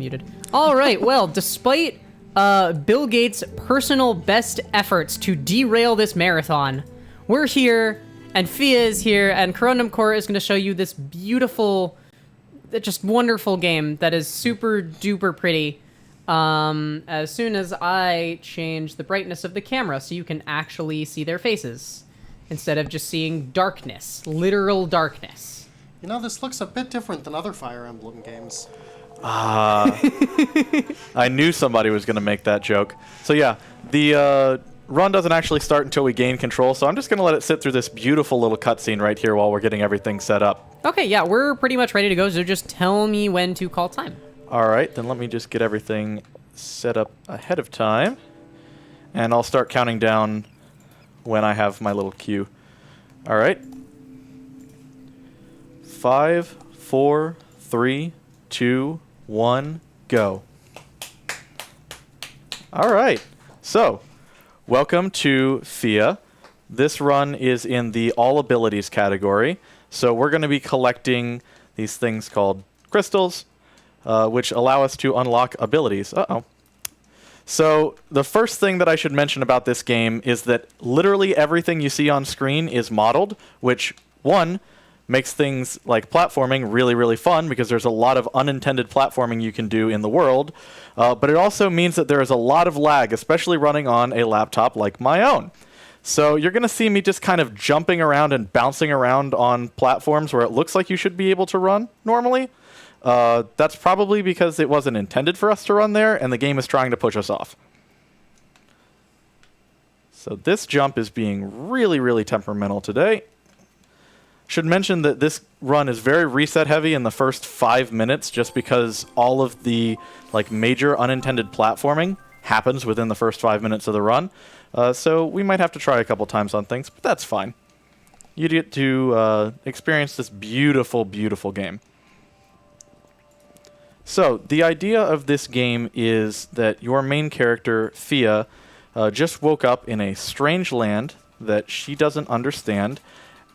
muted. All right, well, despite Bill Gates' personal best efforts to derail this marathon, we're here, and Fia is here, and CorundumCore is going to show you this beautiful, just wonderful game that is super duper pretty. As soon as I change the brightness of the camera so you can actually see their faces, instead of just seeing darkness, literal darkness. You know, this looks a bit different than other Fire Emblem games. I knew somebody was going to make that joke. So yeah, the run doesn't actually start until we gain control, so I'm just going to let it sit through this beautiful little cutscene right here while we're getting everything set up. Okay, yeah, we're pretty much ready to go, so just tell me when to call time. All right, then let me just get everything set up ahead of time, and I'll start counting down when I have my little cue. All right. 5, 4, 3, 2, 1, go. All right. So, welcome to Fia. This run is in the All Abilities category. So we're going to be collecting these things called crystals, which allow us to unlock abilities. Uh-oh. So the first thing that I should mention about this game is that literally everything you see on screen is modeled, which, one, makes things like platforming really, really fun because there's a lot of unintended platforming you can do in the world. But it also means that there is a lot of lag, especially running on a laptop like my own. So you're going to see me just kind of jumping around and bouncing around on platforms where it looks like you should be able to run normally. That's probably because it wasn't intended for us to run there, and the game is trying to push us off. So this jump is being really, really temperamental today. Should mention that this run is very reset heavy in the first 5 minutes just because all of the major unintended platforming happens within the first 5 minutes of the run. So we might have to try a couple times on things, but that's fine. You get to experience this beautiful, beautiful game. So the idea of this game is that your main character, Fia, just woke up in a strange land that she doesn't understand,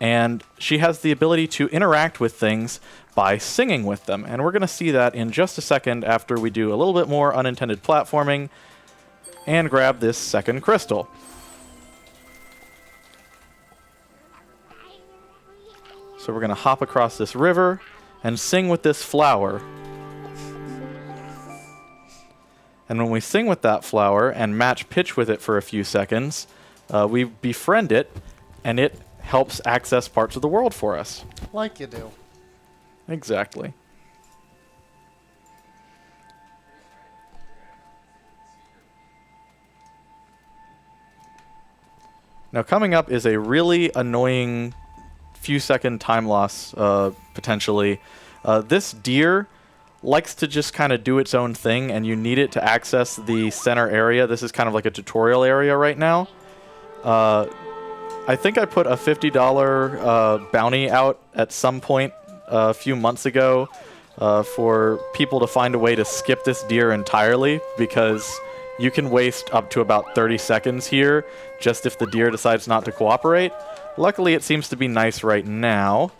and she has the ability to interact with things by singing with them. And we're going to see that in just a second after we do a little bit more unintended platforming and grab this second crystal. So we're going to hop across this river and sing with this flower. And when we sing with that flower and match pitch with it for a few seconds, we befriend it, and it helps access parts of the world for us. Like you do. Exactly. Now coming up is a really annoying few-second time loss, potentially. This deer likes to just kind of do its own thing, and you need it to access the center area. This is kind of like a tutorial area right now. I think I put a $50 bounty out at some point a few months ago for people to find a way to skip this deer entirely, because you can waste up to about 30 seconds here just if the deer decides not to cooperate. Luckily, it seems to be nice right now.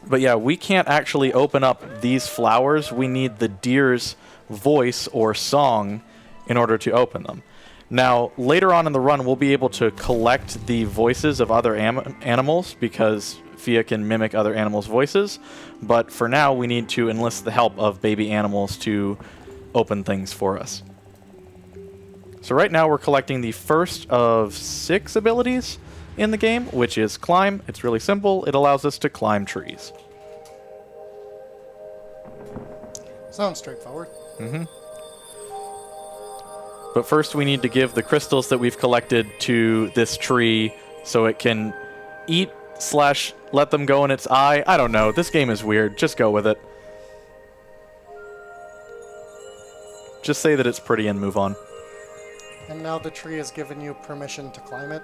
But yeah, we can't actually open up these flowers. We need the deer's voice or song in order to open them. Now, later on in the run, we'll be able to collect the voices of other animals because Fia can mimic other animals' voices. But for now, we need to enlist the help of baby animals to open things for us. So right now, we're collecting the first of 6 abilities in the game, which is climb. It's really simple. It allows us to climb trees. Sounds straightforward. Mm-hmm. But first we need to give the crystals that we've collected to this tree so it can eat / let them go in its eye. I don't know. This game is weird. Just go with it. Just say that it's pretty and move on. And now the tree has given you permission to climb it?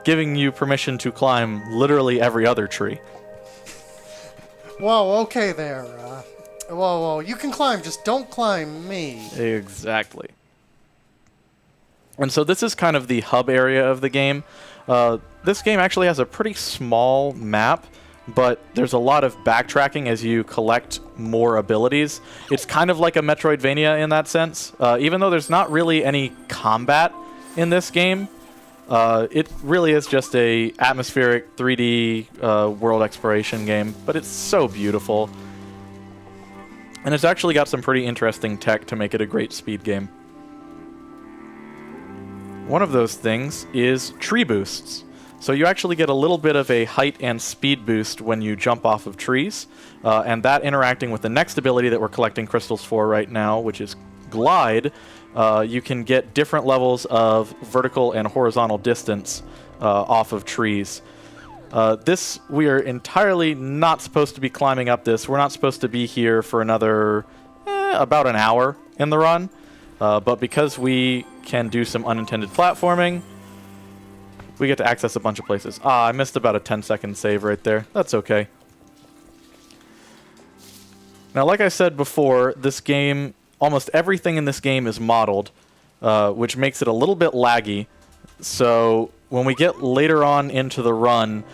Giving you permission to climb literally every other tree. Whoa, okay there. Whoa, you can climb, just don't climb me. Exactly. And so this is kind of the hub area of the game. This game actually has a pretty small map, but there's a lot of backtracking as you collect more abilities. It's kind of like a Metroidvania in that sense. Even though there's not really any combat in this game, it really is just a atmospheric 3D world exploration game, but it's so beautiful. And it's actually got some pretty interesting tech to make it a great speed game. One of those things is tree boosts. So you actually get a little bit of a height and speed boost when you jump off of trees, and that interacting with the next ability that we're collecting crystals for right now, which is Glide, you can get different levels of vertical and horizontal distance off of trees. This, we are entirely not supposed to be climbing up this. We're not supposed to be here for another about an hour in the run, but because we can do some unintended platforming, we get to access a bunch of places. I missed about a 10-second save right there. That's okay. Now, like I said before, this game, almost everything in this game is modeled, which makes it a little bit laggy. So when we get later on into the run,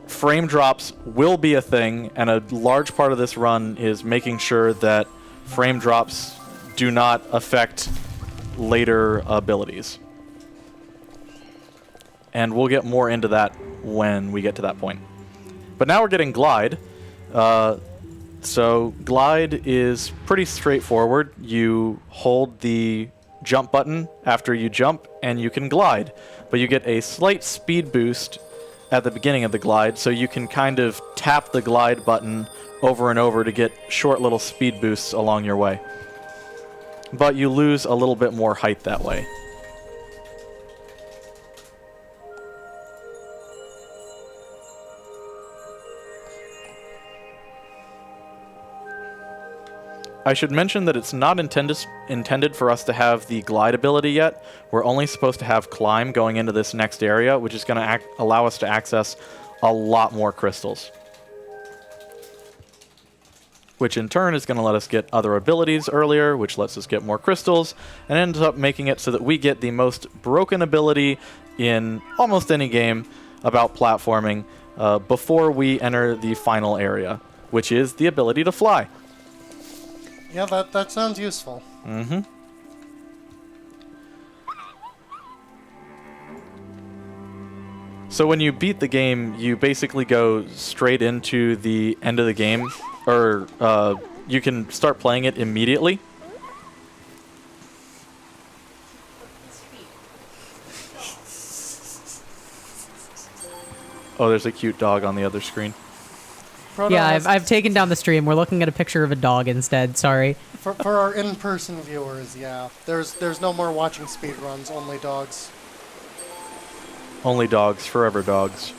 frame drops will be a thing, and a large part of this run is making sure that frame drops do not affect later abilities. And we'll get more into that when we get to that point. But now we're getting Glide. So Glide is pretty straightforward. You hold the jump button after you jump, and you can glide. But you get a slight speed boost at the beginning of the glide, so you can kind of tap the glide button over and over to get short little speed boosts along your way. But you lose a little bit more height that way. I should mention that it's not intended for us to have the glide ability yet. We're only supposed to have climb going into this next area, which is going to allow us to access a lot more crystals. Which in turn is going to let us get other abilities earlier, which lets us get more crystals, and ends up making it so that we get the most broken ability in almost any game about platforming before we enter the final area, which is the ability to fly. Yeah, that sounds useful. Mm-hmm. So when you beat the game, you basically go straight into the end of the game, or you can start playing it immediately. Oh, there's a cute dog on the other screen. Yeah, I've taken down the stream. We're looking at a picture of a dog instead. Sorry. For our in-person viewers, yeah. There's no more watching speedruns, only dogs. Only dogs, forever dogs.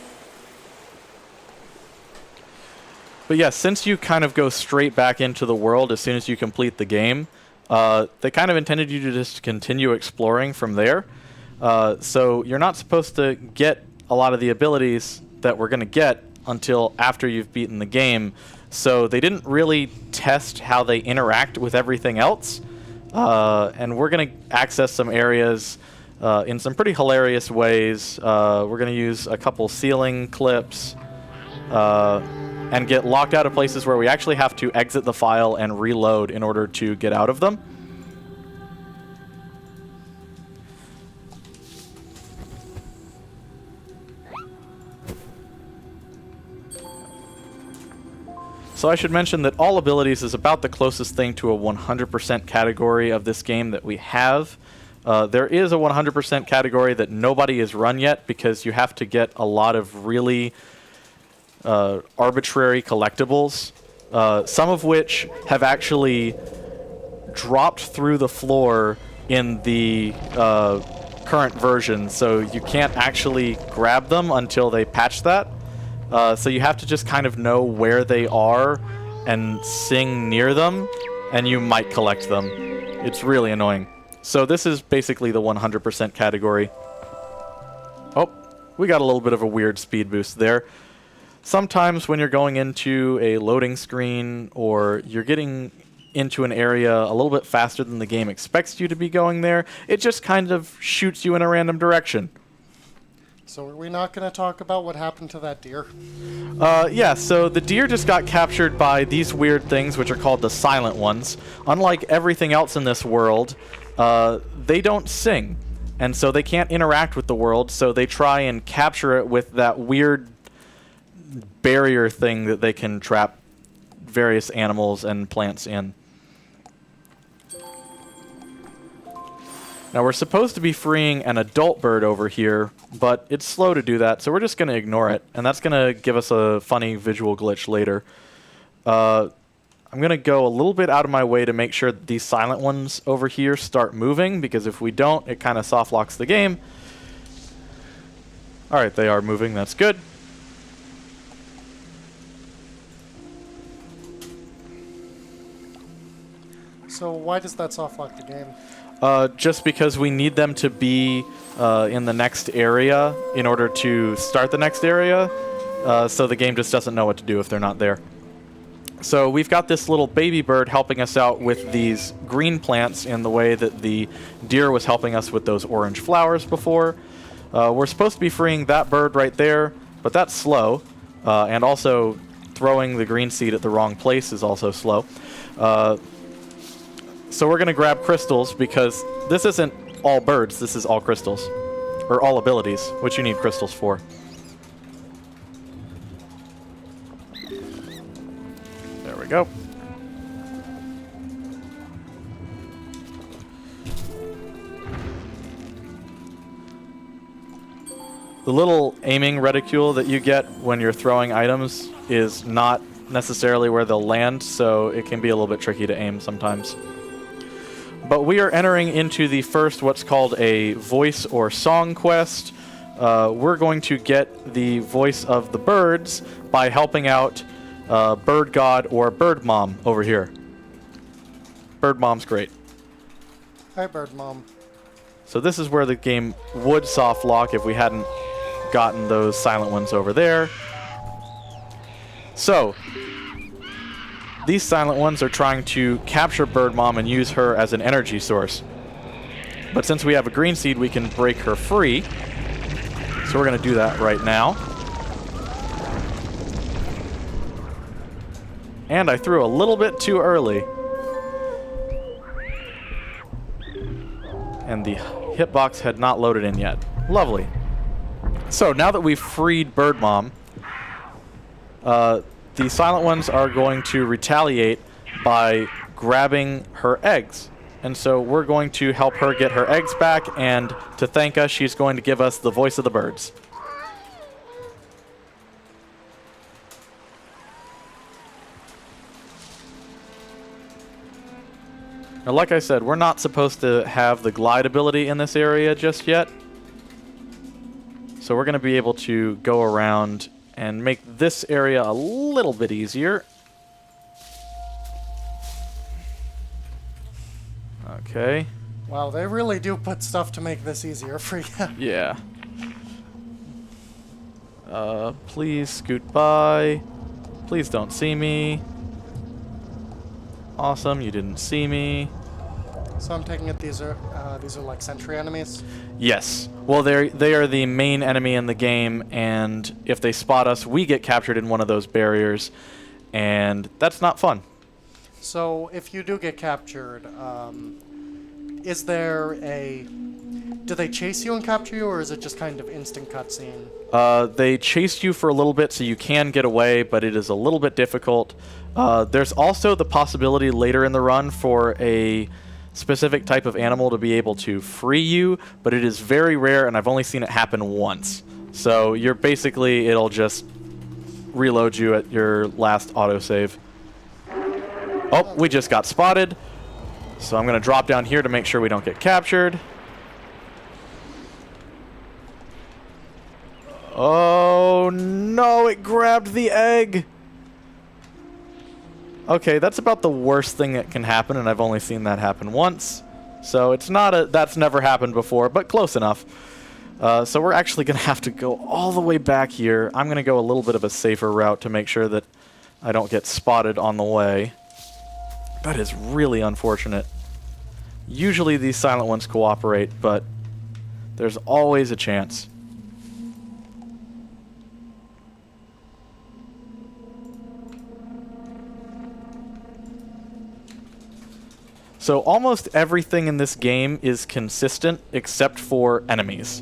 But yeah, since you kind of go straight back into the world as soon as you complete the game, they kind of intended you to just continue exploring from there. So you're not supposed to get a lot of the abilities that we're going to get until after you've beaten the game. So they didn't really test how they interact with everything else. And we're going to access some areas in some pretty hilarious ways. We're going to use a couple ceiling clips and get locked out of places where we actually have to exit the file and reload in order to get out of them. So I should mention that all abilities is about the closest thing to a 100% category of this game that we have. There is a 100% category that nobody has run yet because you have to get a lot of really arbitrary collectibles, some of which have actually dropped through the floor in the current version, so you can't actually grab them until they patch that. So you have to just kind of know where they are and sing near them, and you might collect them. It's really annoying. So this is basically the 100% category. Oh, we got a little bit of a weird speed boost there. Sometimes when you're going into a loading screen or you're getting into an area a little bit faster than the game expects you to be going there, it just kind of shoots you in a random direction. So are we not going to talk about what happened to that deer? Yeah, so the deer just got captured by these weird things, which are called the Silent Ones. Unlike everything else in this world, they don't sing, and so they can't interact with the world, so they try and capture it with that weird barrier thing that they can trap various animals and plants in. Now we're supposed to be freeing an adult bird over here, but it's slow to do that, so we're just going to ignore it, and that's going to give us a funny visual glitch later. I'm going to go a little bit out of my way to make sure that these silent ones over here start moving, because if we don't, it kind of soft locks the game. Alright, they are moving, that's good. So why does that soft lock the game? Just because we need them to be in the next area in order to start the next area, so the game just doesn't know what to do if they're not there. So we've got this little baby bird helping us out with these green plants in the way that the deer was helping us with those orange flowers before. We're supposed to be freeing that bird right there, but that's slow, and also throwing the green seed at the wrong place is also slow. So we're going to grab crystals, because this isn't all birds, this is all crystals. Or all abilities, which you need crystals for. There we go. The little aiming reticule that you get when you're throwing items is not necessarily where they'll land, so it can be a little bit tricky to aim sometimes. But we are entering into the first what's called a voice or song quest. We're going to get the voice of the birds by helping out Bird God or Bird Mom over here. Bird Mom's great. Hi, Bird Mom. So this is where the game would soft lock if we hadn't gotten those silent ones over there. So these silent ones are trying to capture Bird Mom and use her as an energy source. But since we have a green seed, we can break her free. So we're going to do that right now. And I threw a little bit too early. And the hitbox had not loaded in yet. Lovely. So now that we've freed Bird Mom, the silent ones are going to retaliate by grabbing her eggs. And so we're going to help her get her eggs back, and to thank us, she's going to give us the voice of the birds. Now, like I said, we're not supposed to have the glide ability in this area just yet. So we're going to be able to go around and make this area a little bit easier. Okay. Wow, they really do put stuff to make this easier for you. Yeah. Please scoot by. Please don't see me. Awesome, you didn't see me. So I'm taking it these are like sentry enemies? Yes. Well, they are the main enemy in the game, and if they spot us, we get captured in one of those barriers, and that's not fun. So if you do get captured, is there a... Do they chase you and capture you, or is it just kind of instant cutscene? They chase you for a little bit so you can get away, but it is a little bit difficult. There's also the possibility later in the run for a specific type of animal to be able to free you, but it is very rare, and I've only seen it happen once. So you're basically, it'll just reload you at your last autosave. Oh, we just got spotted. So I'm going to drop down here to make sure we don't get captured. Oh no, it grabbed the egg. Okay, that's about the worst thing that can happen, and I've only seen that happen once. So it's not a, that's never happened before, but close enough. So we're actually going to have to go all the way back here. I'm going to go a little bit of a safer route to make sure that I don't get spotted on the way. That is really unfortunate. Usually these silent ones cooperate, but there's always a chance. So almost everything in this game is consistent except for enemies.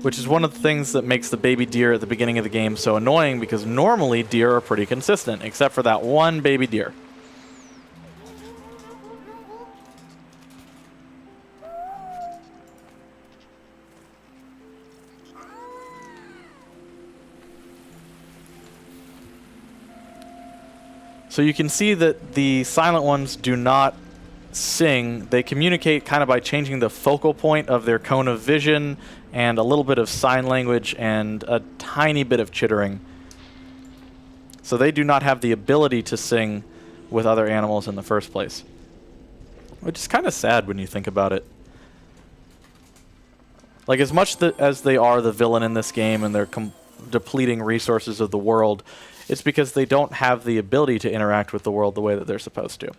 Which is one of the things that makes the baby deer at the beginning of the game so annoying, because normally deer are pretty consistent, except for that one baby deer. So you can see that the silent ones do not sing. They communicate kind of by changing the focal point of their cone of vision and a little bit of sign language and a tiny bit of chittering. So they do not have the ability to sing with other animals in the first place, which is kind of sad when you think about it. Like, as much as they are the villain in this game and they're depleting resources of the world, it's because they don't have the ability to interact with the world the way that they're supposed to.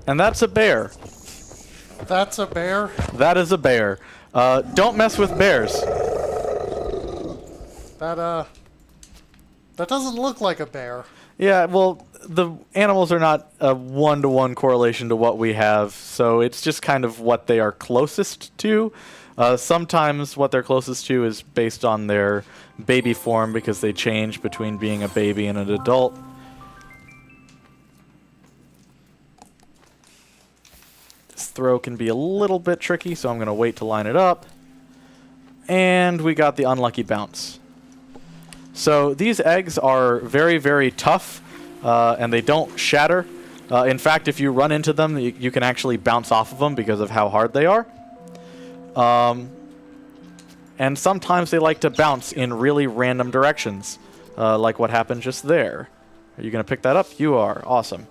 And that's a bear. That's a bear? That is a bear. Don't mess with bears. That doesn't look like a bear. Yeah, well, the animals are not a one-to-one correlation to what we have, so it's just kind of what they are closest to. Sometimes what they're closest to is based on their baby form, because they change between being a baby and an adult. This throw can be a little bit tricky, so I'm going to wait to line it up. And we got the unlucky bounce. So these eggs are very, very tough, and they don't shatter. In fact, if you run into them, you can actually bounce off of them because of how hard they are. And sometimes they like to bounce in really random directions, like what happened just there. Are you going to pick that up? You are. Awesome.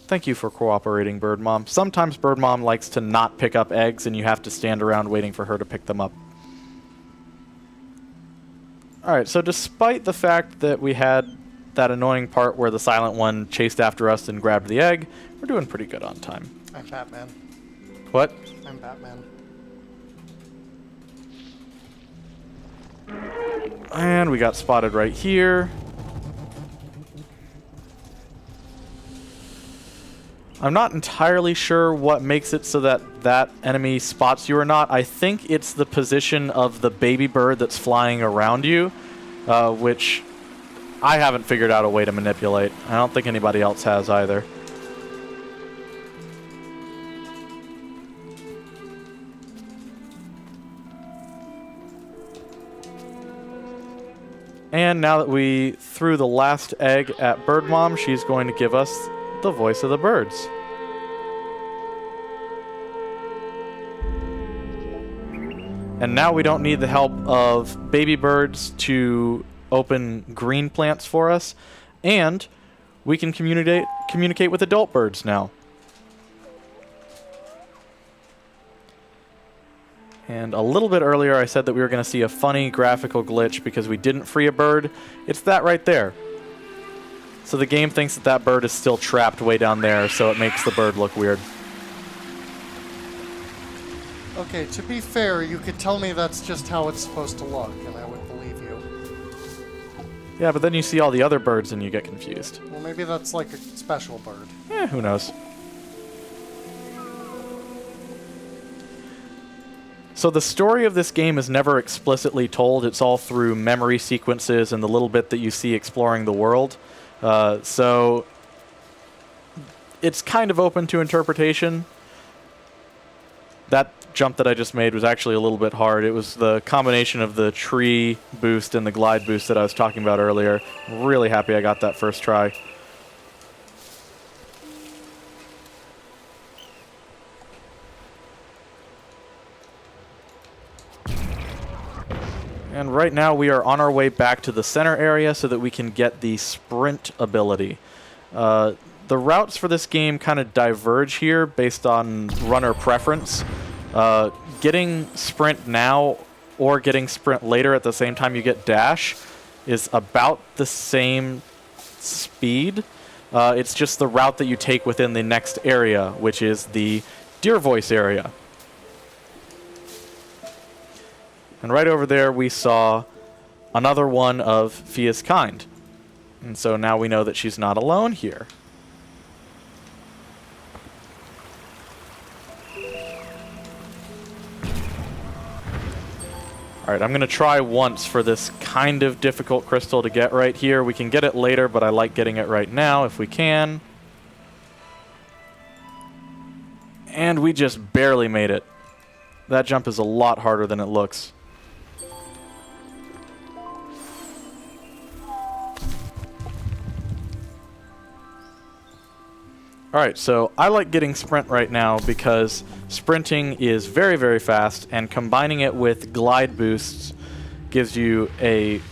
Thank you for cooperating, Bird Mom. Sometimes Bird Mom likes to not pick up eggs, and you have to stand around waiting for her to pick them up. Alright, so despite the fact that we had that annoying part where the silent one chased after us and grabbed the egg, we're doing pretty good on time. I'm Batman. What? I'm Batman. And we got spotted right here. I'm not entirely sure what makes it so that that enemy spots you or not. I think it's the position of the baby bird that's flying around you, which I haven't figured out a way to manipulate. I don't think anybody else has either. And now that we threw the last egg at Bird Mom, she's going to give us the voice of the birds. And now we don't need the help of baby birds to open green plants for us, and we can communicate with adult birds now. And a little bit earlier I said that we were going to see a funny graphical glitch because we didn't free a bird. It's that right there. So the game thinks that that bird is still trapped way down there, so it makes the bird look weird. Okay, to be fair, you could tell me that's just how it's supposed to look, and I would believe you. Yeah, but then you see all the other birds and you get confused. Well, maybe that's like a special bird. Who knows? So the story of this game is never explicitly told. It's all through memory sequences and the little bit that you see exploring the world. So it's kind of open to interpretation. That jump that I just made was actually a little bit hard. It was the combination of the tree boost and the glide boost that I was talking about earlier. I'm really happy I got that first try. And right now we are on our way back to the center area so that we can get the sprint ability. The routes for this game kind of diverge here based on runner preference. Getting sprint now or getting sprint later at the same time you get dash is about the same speed. It's just the route that you take within the next area, which is the Deer Voice area. And right over there we saw another one of Fia's kind. And so now we know that she's not alone here. Alright, I'm going to try once for this kind of difficult crystal to get right here. We can get it later, but I like getting it right now if we can. And we just barely made it. That jump is a lot harder than it looks. Alright, so I like getting sprint right now because sprinting is very, very fast, and combining it with glide boosts gives you a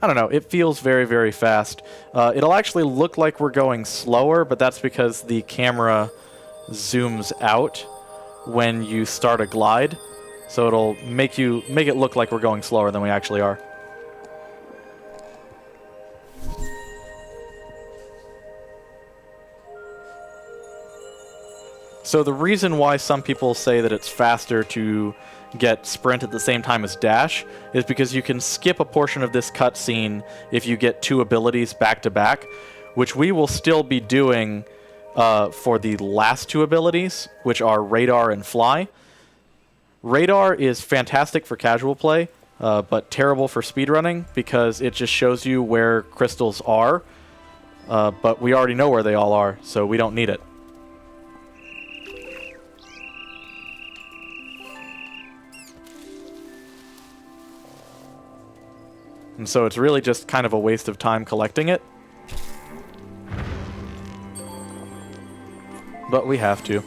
I don't know, it feels very, very fast. It'll actually look like we're going slower, but that's because the camera zooms out when you start a glide. So it'll make it look like we're going slower than we actually are. So the reason why some people say that it's faster to get sprint at the same time as dash is because you can skip a portion of this cutscene if you get two abilities back to back, which we will still be doing for the last two abilities, which are Radar and Fly. Radar is fantastic for casual play, but terrible for speedrunning because it just shows you where crystals are, but we already know where they all are, so we don't need it. And so it's really just kind of a waste of time collecting it. But we have to.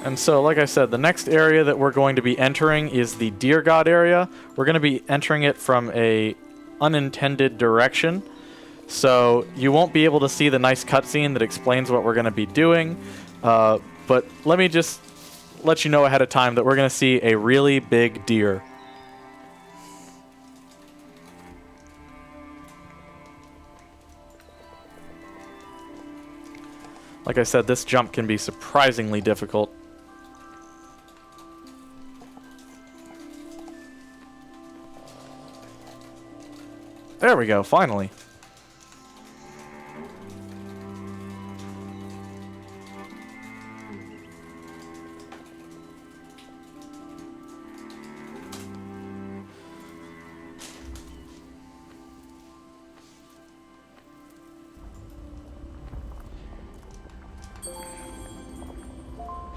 And so, like I said, the next area that we're going to be entering is the Deer God area. We're going to be entering it from a unintended direction. So you won't be able to see the nice cutscene that explains what we're going to be doing. But let me just let you know ahead of time that we're going to see a really big deer. Like I said, this jump can be surprisingly difficult. There we go, finally.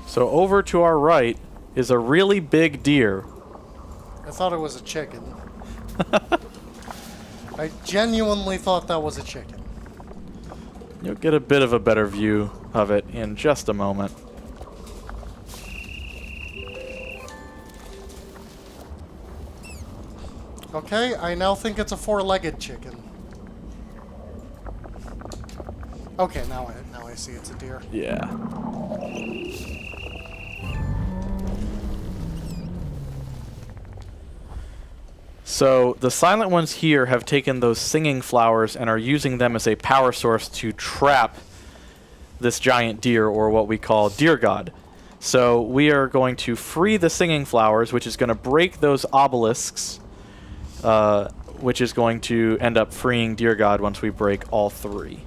So over to our right is a really big deer. I thought it was a chicken. I genuinely thought that was a chicken. You'll get a bit of a better view of it in just a moment. Okay, I now think it's a four-legged chicken. Okay, now I see it's a deer. Yeah. So the silent ones here have taken those singing flowers and are using them as a power source to trap this giant deer, or what we call Deer God. So we are going to free the singing flowers, which is going to break those obelisks, which is going to end up freeing Deer God once we break all three.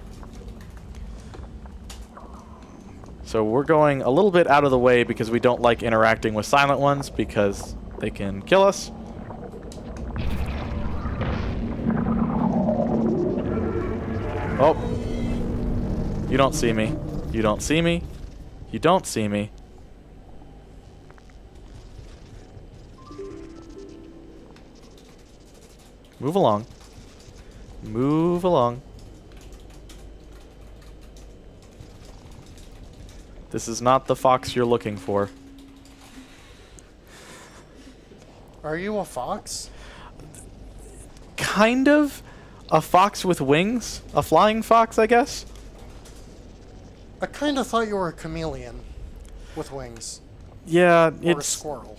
So we're going a little bit out of the way because we don't like interacting with silent ones because they can kill us. Oh. You don't see me. You don't see me. You don't see me. Move along. Move along. This is not the fox you're looking for. Are you a fox? Kind of. A fox with wings? A flying fox, I guess? I kind of thought you were a chameleon with wings. Yeah, Or a squirrel.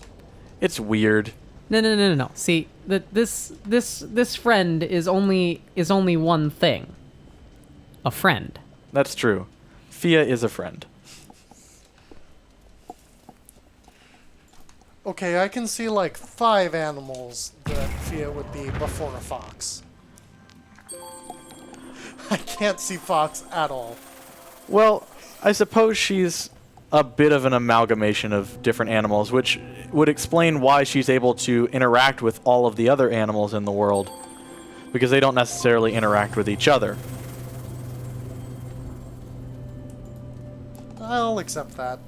it's weird. No. See, this friend is only one thing. A friend. That's true. Fia is a friend. Okay, I can see like 5 animals that Fia would be before a fox. I can't see fox at all. Well, I suppose she's a bit of an amalgamation of different animals, which would explain why she's able to interact with all of the other animals in the world, because they don't necessarily interact with each other. I'll accept that.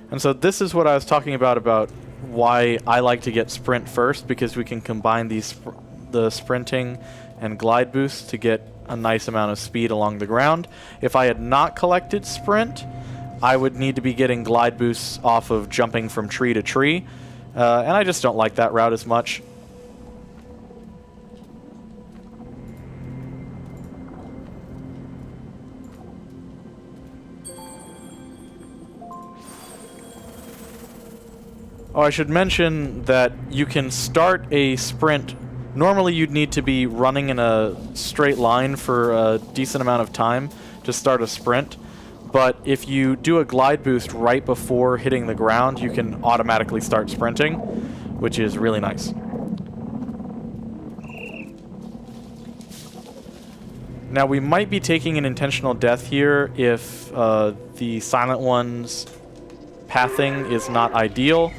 And so this is what I was talking about why I like to get sprint first, because we can combine the sprinting and glide boosts to get a nice amount of speed along the ground. If I had not collected sprint, I would need to be getting glide boosts off of jumping from tree to tree, and I just don't like that route as much. Oh, I should mention that you can start a sprint. Normally you'd need to be running in a straight line for a decent amount of time to start a sprint, but if you do a glide boost right before hitting the ground, you can automatically start sprinting, which is really nice. Now we might be taking an intentional death here if the Silent One's pathing is not ideal.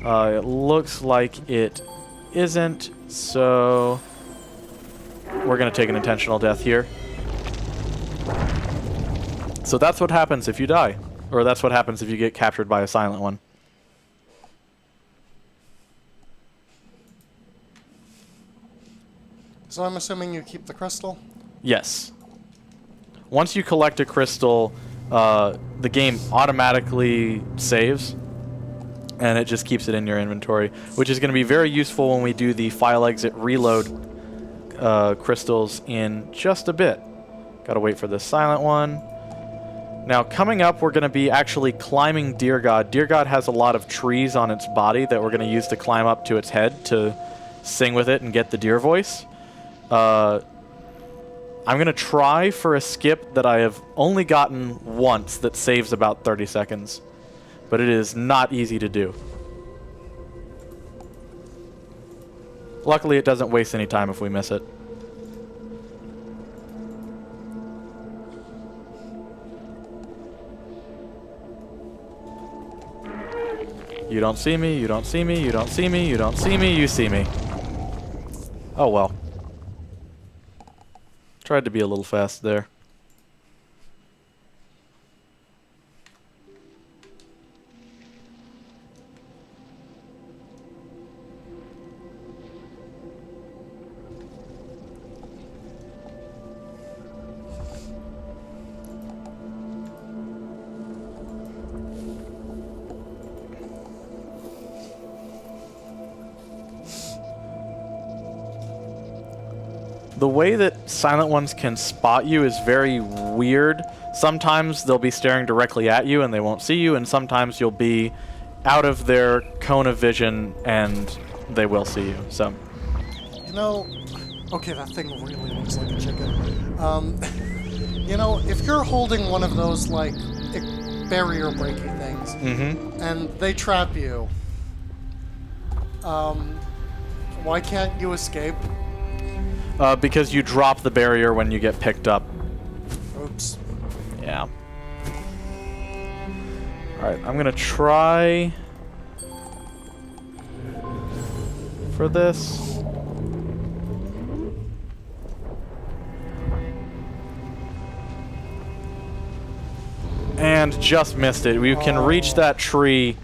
It looks like it isn't, so we're going to take an intentional death here. So that's what happens if you die, or that's what happens if you get captured by a Silent One. So I'm assuming you keep the crystal? Yes. Once you collect a crystal, the game automatically saves, and it just keeps it in your inventory, which is going to be very useful when we do the file exit reload crystals in just a bit. Gotta wait for this Silent One. Now coming up, we're going to be actually climbing Deer God. Deer God has a lot of trees on its body that we're going to use to climb up to its head to sing with it and get the deer voice. I'm going to try for a skip that I have only gotten once that saves about 30 seconds. But it is not easy to do. Luckily, it doesn't waste any time if we miss it. You don't see me, you don't see me, you don't see me, you don't see me, you see me. Oh well. Tried to be a little fast there. The way that Silent Ones can spot you is very weird. Sometimes they'll be staring directly at you and they won't see you, and sometimes you'll be out of their cone of vision and they will see you. So, You know, okay, that thing really looks like a chicken. You know, if you're holding one of those, like, barrier breaky things, and they trap you, why can't you escape? because you drop the barrier when you get picked up. Oops. Yeah. Alright, I'm gonna try for this. And just missed it. We can reach that tree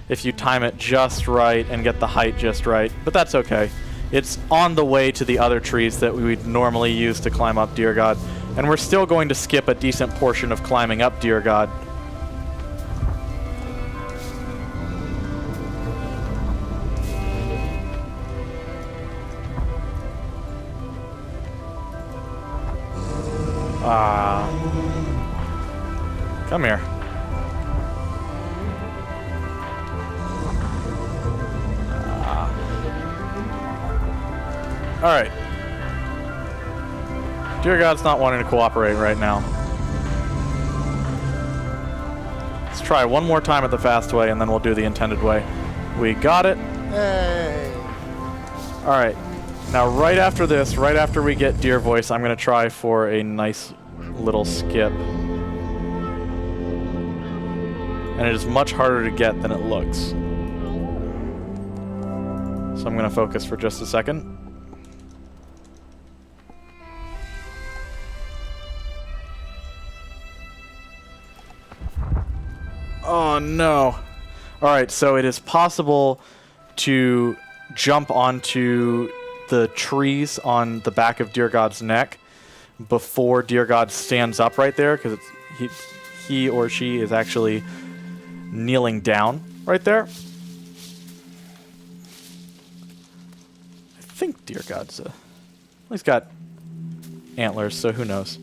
if you time it just right and get the height just right, but that's okay. It's on the way to the other trees that we would normally use to climb up Deer God, and we're still going to skip a decent portion of climbing up Deer God. Come here. Alright. Dear God's not wanting to cooperate right now. Let's try one more time at the fast way, and then we'll do the intended way. We got it. Hey. Alright. Now, right after this, right after we get Deer Voice, I'm going to try for a nice little skip. And it is much harder to get than it looks. So I'm going to focus for just a second. Oh no. Alright, so it is possible to jump onto the trees on the back of Deer God's neck before Deer God stands up right there, because he or she is actually kneeling down right there. I think Deer God's he's got antlers, so who knows.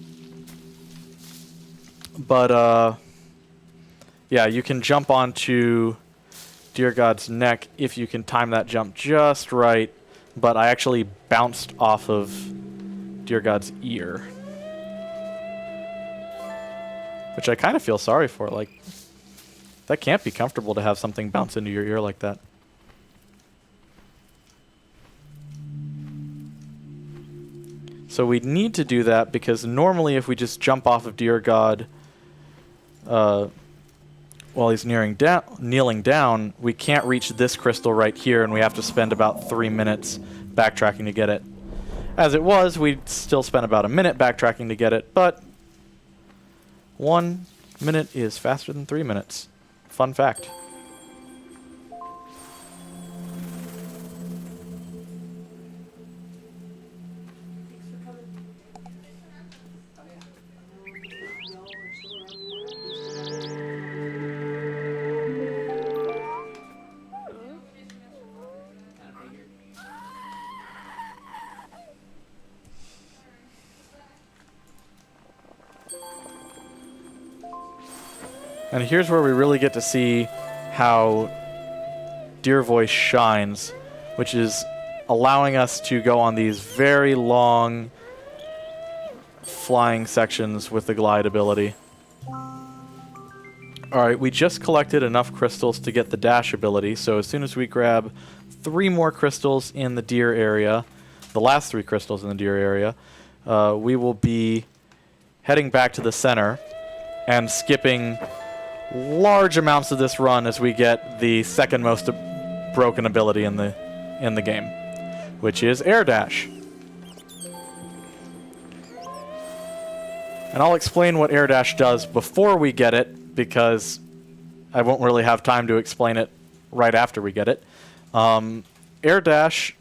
But yeah, you can jump onto Deer God's neck if you can time that jump just right, but I actually bounced off of Deer God's ear, which I kind of feel sorry for. Like, that can't be comfortable to have something bounce into your ear like that. So we need to do that because normally if we just jump off of Deer God while he's kneeling down, we can't reach this crystal right here, and we have to spend about 3 minutes backtracking to get it. As it was, we still spent about a minute backtracking to get it, but 1 minute is faster than 3 minutes. Fun fact. And here's where we really get to see how Deer Voice shines, which is allowing us to go on these very long flying sections with the glide ability. Alright, we just collected enough crystals to get the dash ability, so as soon as we grab 3 more crystals in the deer area, the last 3 crystals in the deer area, we will be heading back to the center and skipping large amounts of this run as we get the second most broken ability in the game, which is Air Dash. And I'll explain what Air Dash does before we get it, because I won't really have time to explain it right after we get it. Air Dash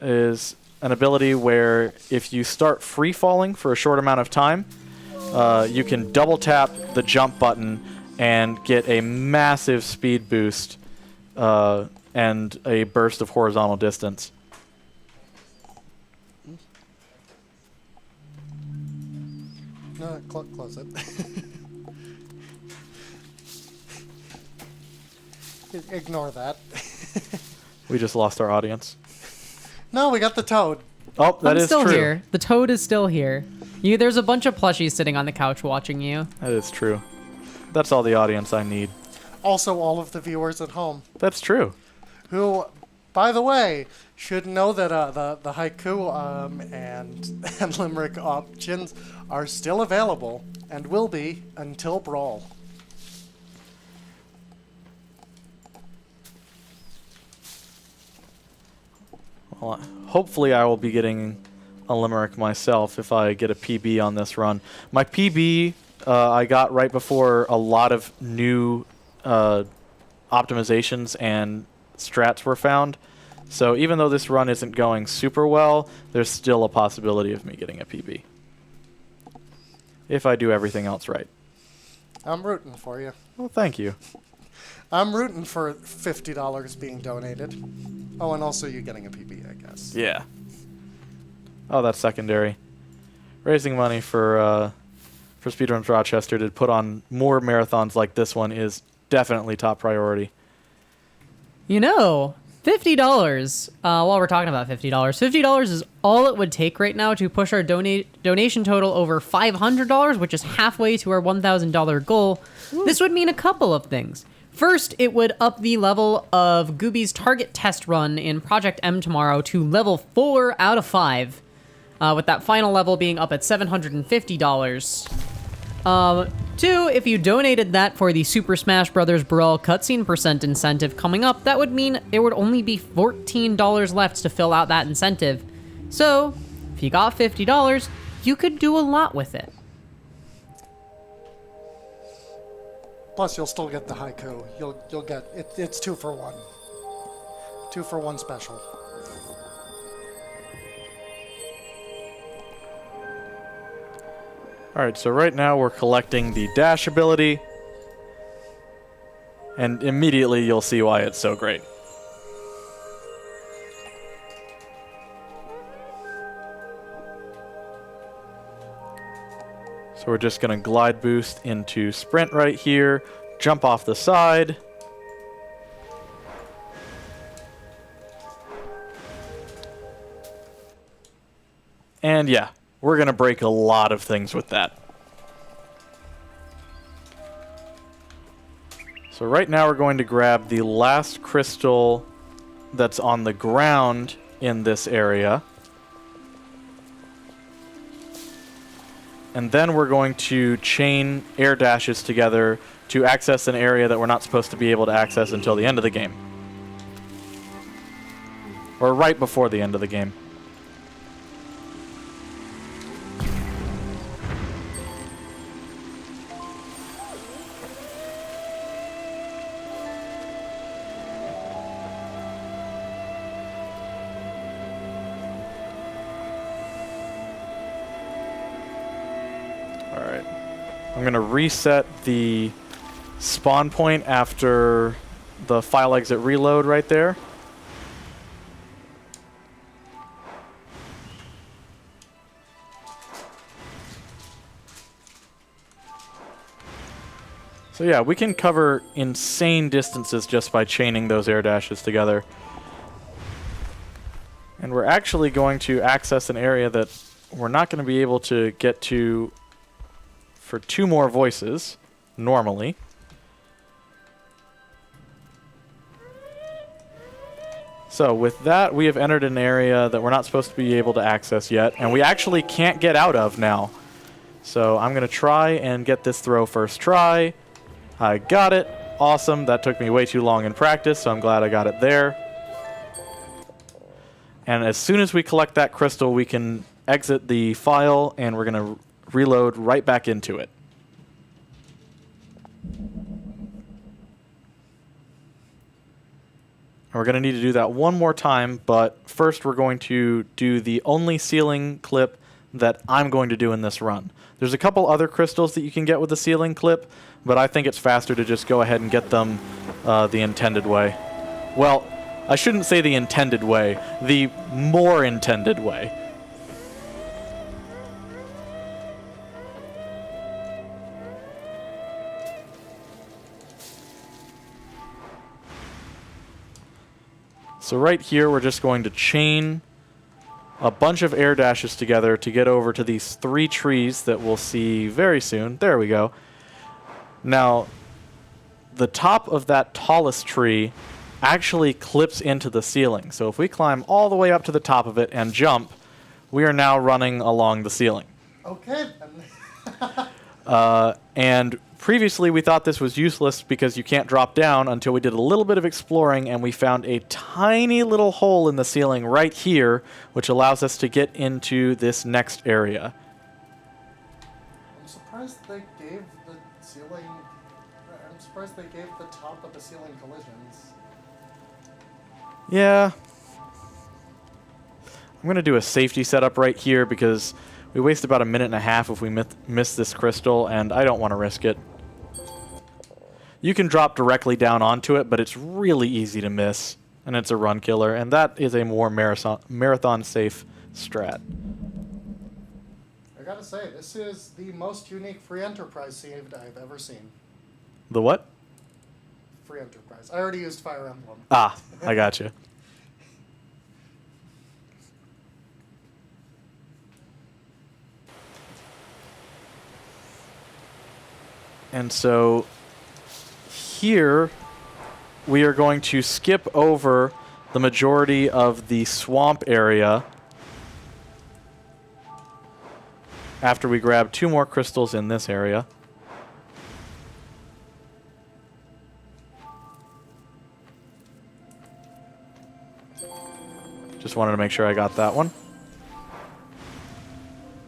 is an ability where if you start free falling for a short amount of time, you can double tap the jump button and get a massive speed boost and a burst of horizontal distance. No, close it. Ignore that. We just lost our audience. No, we got the toad. Oh, that is still true. Here. The toad is still here. There's a bunch of plushies sitting on the couch watching you. That is true. That's all the audience I need. Also, all of the viewers at home. That's true. Who, by the way, should know that the haiku and limerick options are still available and will be until Brawl. Well, hopefully I will be getting a limerick myself if I get a PB on this run. My PB I got right before a lot of new optimizations and strats were found. So even though this run isn't going super well, there's still a possibility of me getting a PB. If I do everything else right. I'm rooting for you. Well, thank you. I'm rooting for $50 being donated. Oh, and also you getting a PB, I guess. Yeah. Oh, that's secondary. Raising money for Speedruns Rochester to put on more marathons like this one is definitely top priority. You know, $50, while we're talking about $50 is all it would take right now to push our donation total over $500, which is halfway to our $1,000 goal. Ooh. This would mean a couple of things. First, it would up the level of Gooby's target test run in Project M tomorrow to level 4 out of 5, with that final level being up at $750. Two, if you donated that for the Super Smash Bros. Brawl cutscene % incentive coming up, that would mean there would only be $14 left to fill out that incentive. So, if you got $50, you could do a lot with it. Plus, you'll still get the haiku. You'll get it's 2 for 1. 2 for 1 special. Alright, so right now we're collecting the dash ability. And immediately you'll see why it's so great. So we're just going to glide boost into sprint right here, jump off the side. And yeah, we're going to break a lot of things with that. So right now we're going to grab the last crystal that's on the ground in this area. And then we're going to chain air dashes together to access an area that we're not supposed to be able to access until the end of the game. Or right before the end of the game. Alright. I'm going to reset the spawn point after the file exit reload right there. So yeah, we can cover insane distances just by chaining those air dashes together. And we're actually going to access an area that we're not going to be able to get to for 2 more voices, normally. So with that, we have entered an area that we're not supposed to be able to access yet, and we actually can't get out of now. So I'm going to try and get this throw first try. I got it. Awesome. That took me way too long in practice, so I'm glad I got it there. And as soon as we collect that crystal, we can exit the file, and we're going to reload right back into it. And we're going to need to do that one more time, but first we're going to do the only ceiling clip that I'm going to do in this run. There's a couple other crystals that you can get with the ceiling clip, but I think it's faster to just go ahead and get them the intended way. Well, I shouldn't say the intended way, the more intended way. So right here, we're just going to chain a bunch of air dashes together to get over to these 3 trees that we'll see very soon. There we go. Now, the top of that tallest tree actually clips into the ceiling. So if we climb all the way up to the top of it and jump, we are now running along the ceiling. Okay. And previously we thought this was useless because you can't drop down until we did a little bit of exploring and we found a tiny little hole in the ceiling right here, which allows us to get into this next area. I'm surprised they gave the ceiling... I'm surprised they gave the top of the ceiling collisions. Yeah. I'm going to do a safety setup right here because we waste about a minute and a half if we miss this crystal, and I don't want to risk it. You can drop directly down onto it, but it's really easy to miss, and it's a run killer, and that is a more marathon safe strat. I gotta say, this is the most unique free enterprise saved I've ever seen. The what? Free enterprise. I already used Fire Emblem. Ah, I got you. And so here we are going to skip over the majority of the swamp area after we grab 2 more crystals in this area. Just wanted to make sure I got that one.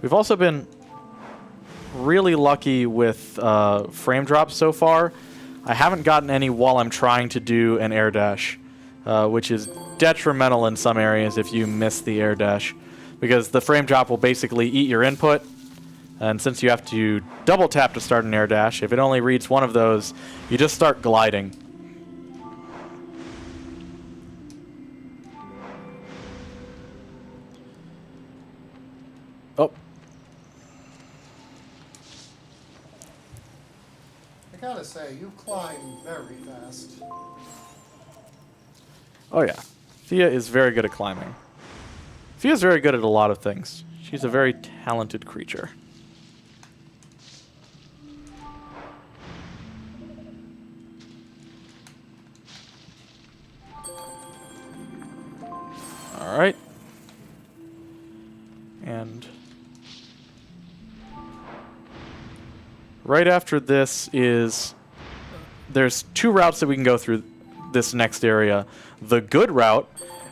We've also been really lucky with frame drops so far. I haven't gotten any while I'm trying to do an air dash, which is detrimental in some areas if you miss the air dash, because the frame drop will basically eat your input, and since you have to double tap to start an air dash, if it only reads one of those, you just start gliding. Oh. I gotta say, you climb very fast. Oh yeah. Thea is very good at climbing. Thea's very good at a lot of things. She's a very talented creature. Alright. And right after this is, there's 2 routes that we can go through this next area. The good route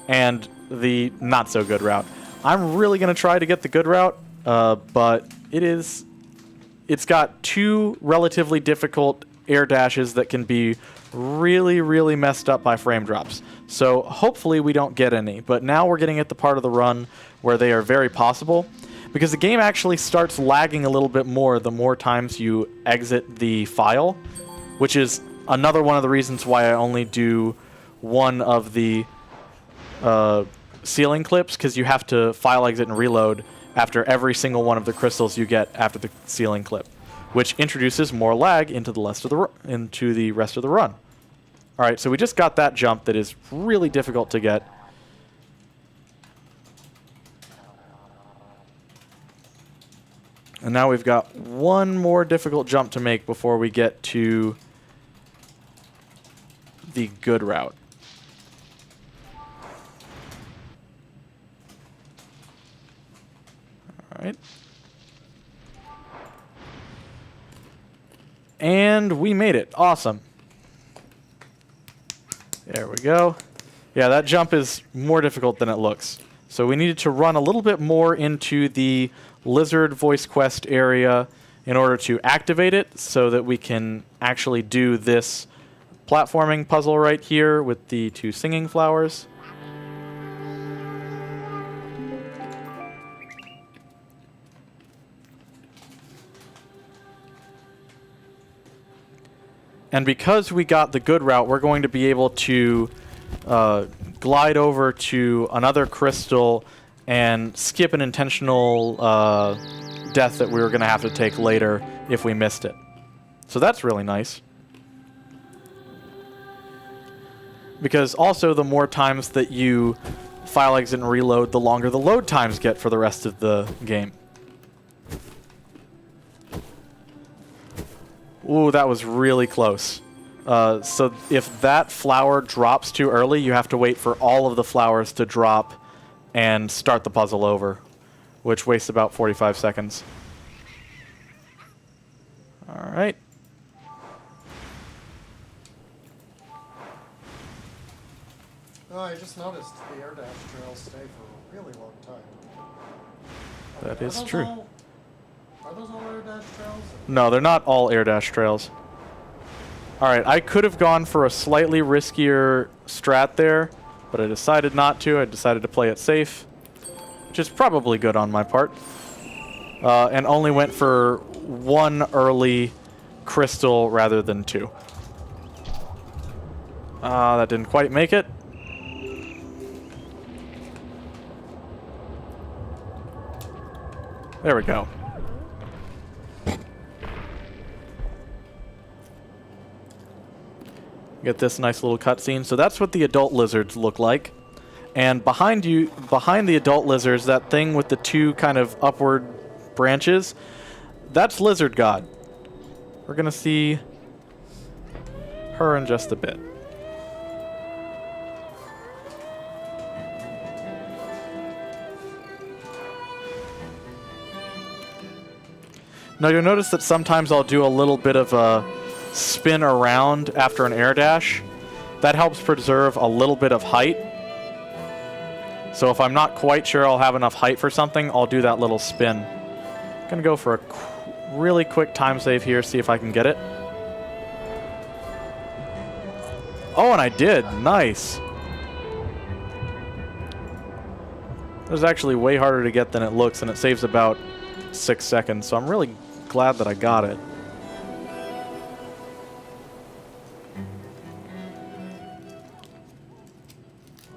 and the not so good route. I'm really going to try to get the good route, but it's got 2 relatively difficult air dashes that can be really, really messed up by frame drops. So hopefully we don't get any, but now we're getting at the part of the run where they are very possible, because the game actually starts lagging a little bit more the more times you exit the file, which is another one of the reasons why I only do one of the ceiling clips, because you have to file exit and reload after every single one of the crystals you get after the ceiling clip, which introduces more lag into the rest of the run. All right, so we just got that jump that is really difficult to get. And now we've got one more difficult jump to make before we get to the good route. All right. And we made it. Awesome. There we go. Yeah, that jump is more difficult than it looks. So we needed to run a little bit more into the lizard voice quest area in order to activate it so that we can actually do this platforming puzzle right here with the 2 singing flowers. And because we got the good route, we're going to be able to glide over to another crystal and skip an intentional death that we were going to have to take later if we missed it. So that's really nice. Because also the more times that you file exit and reload, the longer the load times get for the rest of the game. Ooh, that was really close. So if that flower drops too early, you have to wait for all of the flowers to drop and start the puzzle over, which wastes about 45 seconds. All right. Oh, I just noticed the air dash trails stay for a really long time. That is true. Are those all air dash trails? No, they're not all air dash trails. Alright, I could have gone for a slightly riskier strat there, but I decided not to. I decided to play it safe, which is probably good on my part. And only went for one early crystal rather than two. That didn't quite make it. There we go. Get this nice little cutscene. So that's what the adult lizards look like. And behind you, behind the adult lizards, that thing with the two kind of upward branches, that's Lizard God. We're gonna see her in just a bit. Now you'll notice that sometimes I'll do a little bit of a spin around after an air dash. That helps preserve a little bit of height. So if I'm not quite sure I'll have enough height for something, I'll do that little spin. I'm gonna go for a really quick time save here, see if I can get it. Oh, and I did. Nice. It was actually way harder to get than it looks, and it saves about 6 seconds, so I'm really glad that I got it.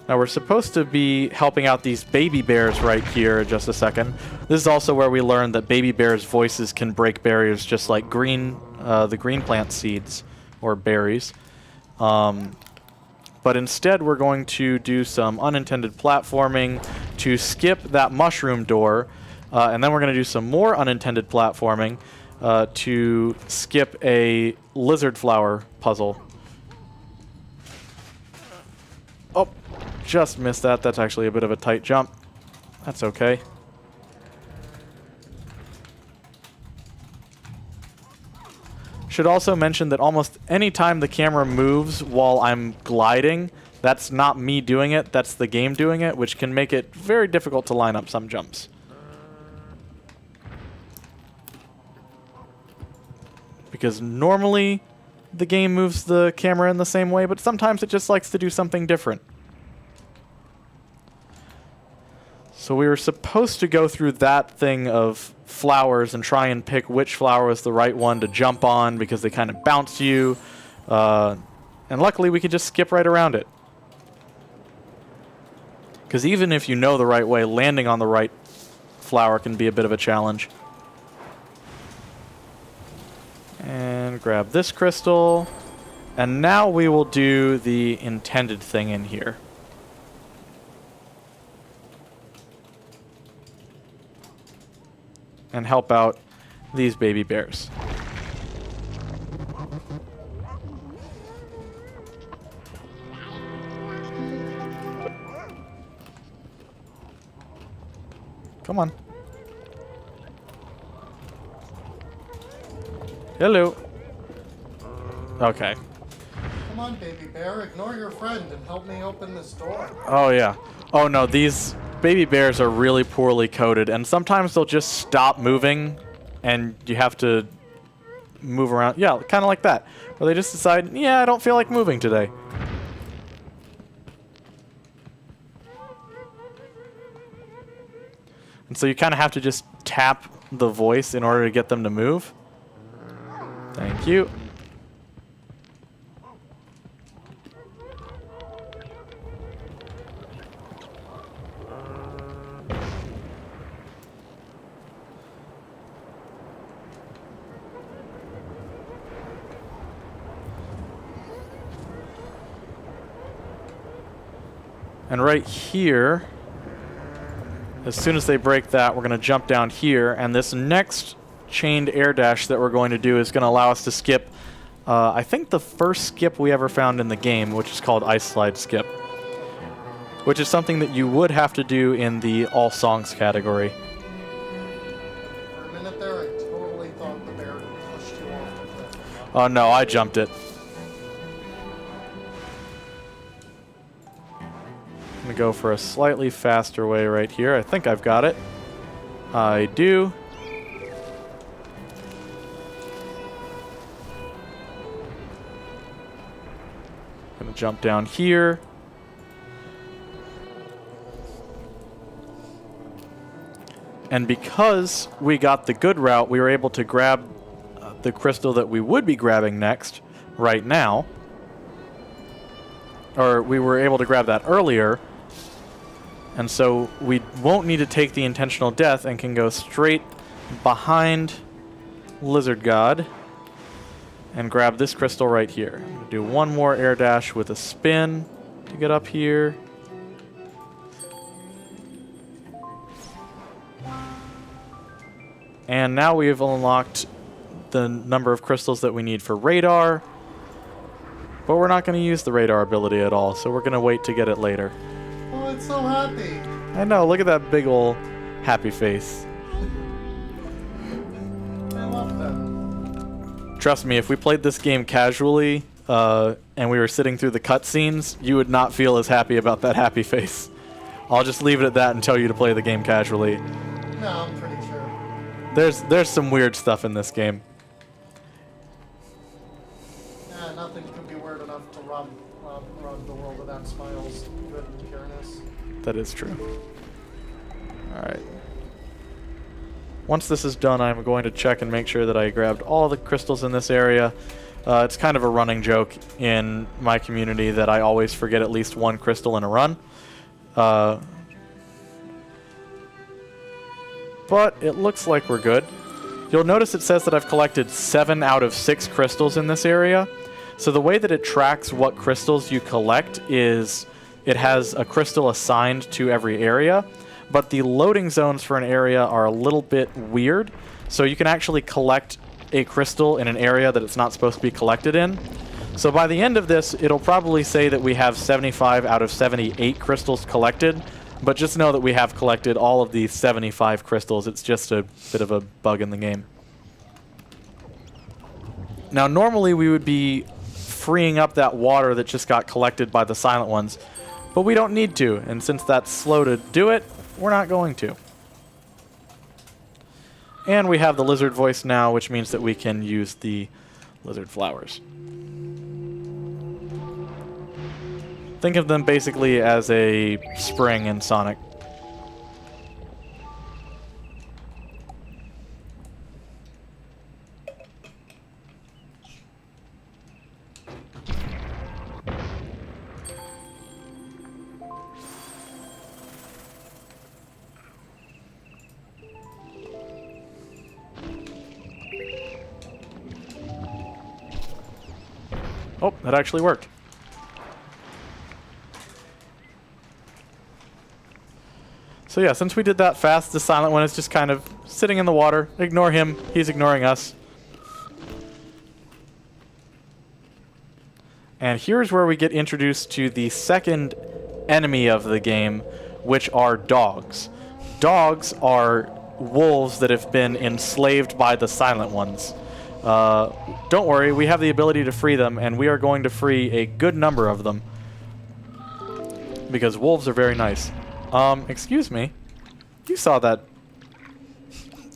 Now we're supposed to be helping out these baby bears right here in just a second. This is also where we learned that baby bears' voices can break barriers just like the green plant seeds or berries. But instead we're going to do some unintended platforming to skip that mushroom door, and then we're going to do some more unintended platforming to skip a lizard flower puzzle. Oh, just missed that. That's actually a bit of a tight jump. That's okay. Should also mention that almost any time the camera moves while I'm gliding, that's not me doing it, that's the game doing it, which can make it very difficult to line up some jumps. Because normally the game moves the camera in the same way, but sometimes it just likes to do something different. So we were supposed to go through that thing of flowers and try and pick which flower was the right one to jump on because they kind of bounce you. And luckily we could just skip right around it. Because even if you know the right way, landing on the right flower can be a bit of a challenge. And grab this crystal. And now we will do the intended thing in here. And help out these baby bears. Come on. Hello. Okay. Come on, baby bear, ignore your friend and help me open this door. Oh, yeah. Oh, no, these baby bears are really poorly coded, and sometimes they'll just stop moving, and you have to move around. Yeah, kind of like that, where they just decide, yeah, I don't feel like moving today. And so you kind of have to just tap the voice in order to get them to move. Thank you. And right here, as soon as they break that, we're going to jump down here, and this next chained air dash that we're going to do is going to allow us to skip, I think the first skip we ever found in the game, which is called Ice Slide Skip, which is something that you would have to do in the All Songs category. For a minute there, I totally thought the bear pushed you off the cliff. Oh no, I jumped it. I'm going to go for a slightly faster way right here. I think I've got it. I do. jump down here. And because we got the good route, we were able to grab the crystal that we would be grabbing next right now. Or we were able to grab that earlier. And so we won't need to take the intentional death and can go straight behind Lizard God and grab this crystal right here. I'm going to do one more air dash with a spin to get up here. And now we have unlocked the number of crystals that we need for radar. But we're not going to use the radar ability at all, so we're going to wait to get it later. Oh, it's so happy. I know, look at that big ol' happy face. I love that. Trust me, if we played this game casually and we were sitting through the cutscenes, you would not feel as happy about that happy face. I'll just leave it at that and tell you to play the game casually. No, I'm pretty sure. There's some weird stuff in this game. Yeah, nothing could be weird enough to rob the world of that smile's good and pureness. That is true. Alright. Once this is done, I'm going to check and make sure that I grabbed all the crystals in this area. It's kind of a running joke in my community that I always forget at least one crystal in a run. But it looks like we're good. You'll notice it says that I've collected 7 out of 6 crystals in this area. So the way that it tracks what crystals you collect is it has a crystal assigned to every area, but the loading zones for an area are a little bit weird. So you can actually collect a crystal in an area that it's not supposed to be collected in. So by the end of this, it'll probably say that we have 75 out of 78 crystals collected, but just know that we have collected all of these 75 crystals. It's just a bit of a bug in the game. Now, normally we would be freeing up that water that just got collected by the silent ones, but we don't need to, and since that's slow to do it, we're not going to. And we have the lizard voice now, which means that we can use the lizard flowers. Think of them basically as a spring in Sonic. Oh, that actually worked. So yeah, since we did that fast, the silent one is just kind of sitting in the water. Ignore him. He's ignoring us. And here's where we get introduced to the second enemy of the game, which are dogs. Dogs are wolves that have been enslaved by the silent ones. Don't worry, we have the ability to free them, and we are going to free a good number of them. Because wolves are very nice. Excuse me. You saw that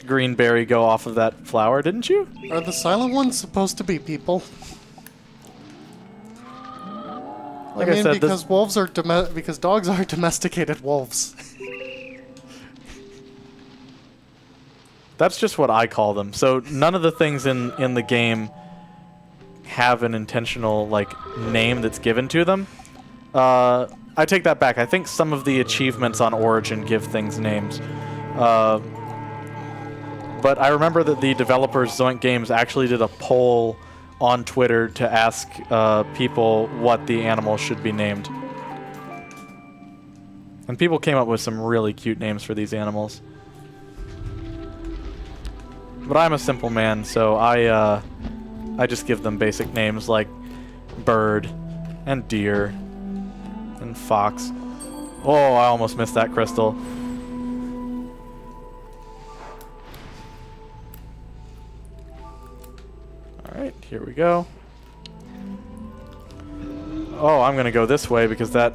green berry go off of that flower, didn't you? Are the silent ones supposed to be people? Like I mean, I said, because because dogs are domesticated wolves. That's just what I call them. So none of the things in the game have an intentional like name that's given to them. I take that back. I think some of the achievements on Origin give things names. But I remember that the developers Zoink Games actually did a poll on Twitter to ask people what the animals should be named. And people came up with some really cute names for these animals. But I'm a simple man, so I just give them basic names like bird and deer and fox. Oh, I almost missed that crystal. Alright, here we go. Oh, I'm gonna go this way because that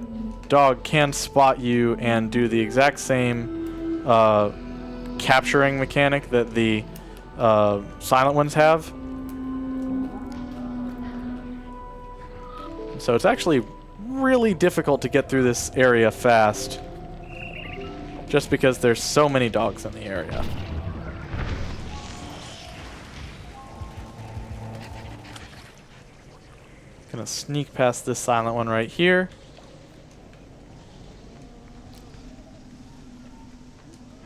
dog can spot you and do the exact same capturing mechanic that the silent ones have. So it's actually really difficult to get through this area fast. Just because there's so many dogs in the area. Gonna sneak past this silent one right here.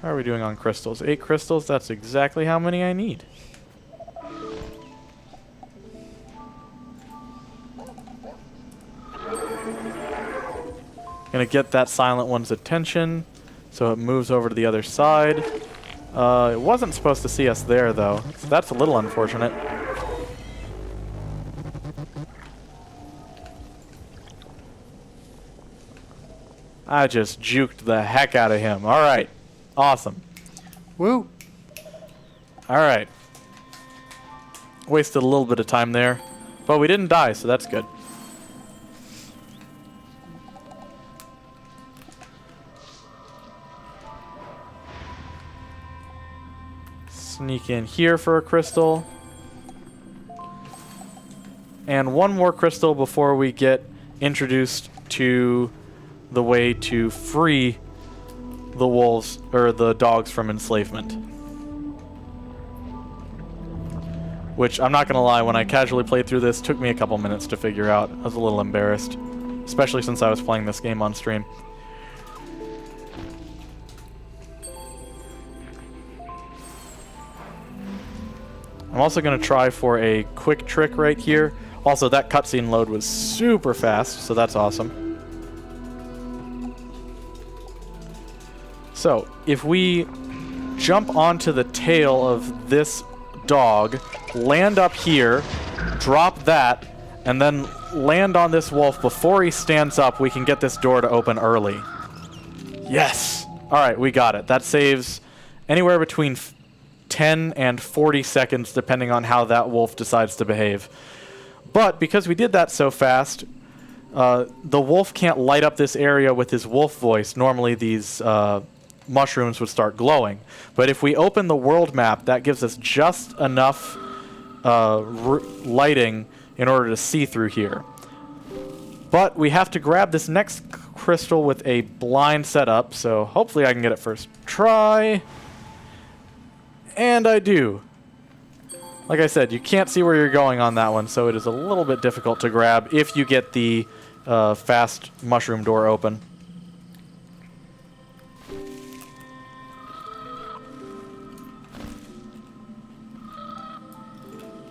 How are we doing on crystals? 8 crystals, that's exactly how many I need. Gonna get that silent one's attention, so it moves over to the other side. It wasn't supposed to see us there, though, so that's a little unfortunate. I just juked the heck out of him. All right. Awesome. Woo! Alright. Wasted a little bit of time there. But we didn't die, so that's good. Sneak in here for a crystal. And one more crystal before we get introduced to the way to free the wolves, or the dogs, from enslavement. Which, I'm not gonna lie, when I casually played through this, took me a couple minutes to figure out. I was a little embarrassed. Especially since I was playing this game on stream. I'm also gonna try for a quick trick right here. Also, that cutscene load was super fast, so that's awesome. So, if we jump onto the tail of this dog, land up here, drop that, and then land on this wolf before he stands up, we can get this door to open early. Yes! Alright, we got it. That saves anywhere between 10 and 40 seconds, depending on how that wolf decides to behave. But, because we did that so fast, the wolf can't light up this area with his wolf voice. Normally these mushrooms would start glowing. But if we open the world map, that gives us just enough lighting in order to see through here. But we have to grab this next crystal with a blind setup, so hopefully I can get it first try. And I do. Like I said, you can't see where you're going on that one, so it is a little bit difficult to grab if you get the fast mushroom door open.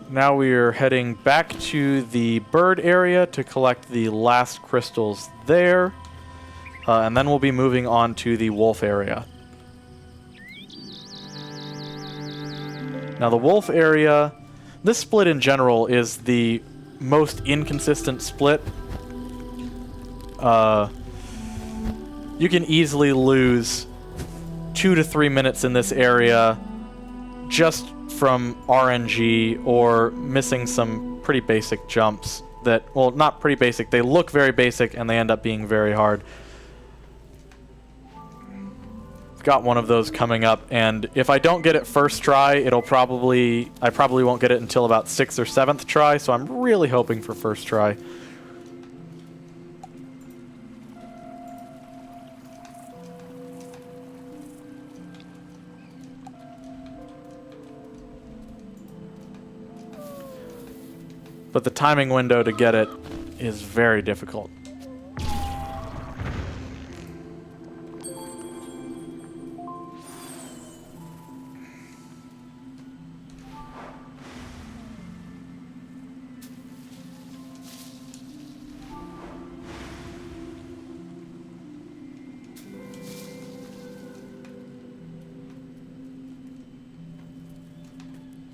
Now we are heading back to the bird area to collect the last crystals there. And then we'll be moving on to the wolf area. Now the wolf area, this split in general is the most inconsistent split. You can easily lose 2 to 3 minutes in this area just from RNG or missing some pretty basic jumps that, well, not pretty basic, they look very basic and they end up being very hard. Got one of those coming up, and if I don't get it first try, I probably won't get it until about 6th or 7th try, so I'm really hoping for first try. But the timing window to get it is very difficult.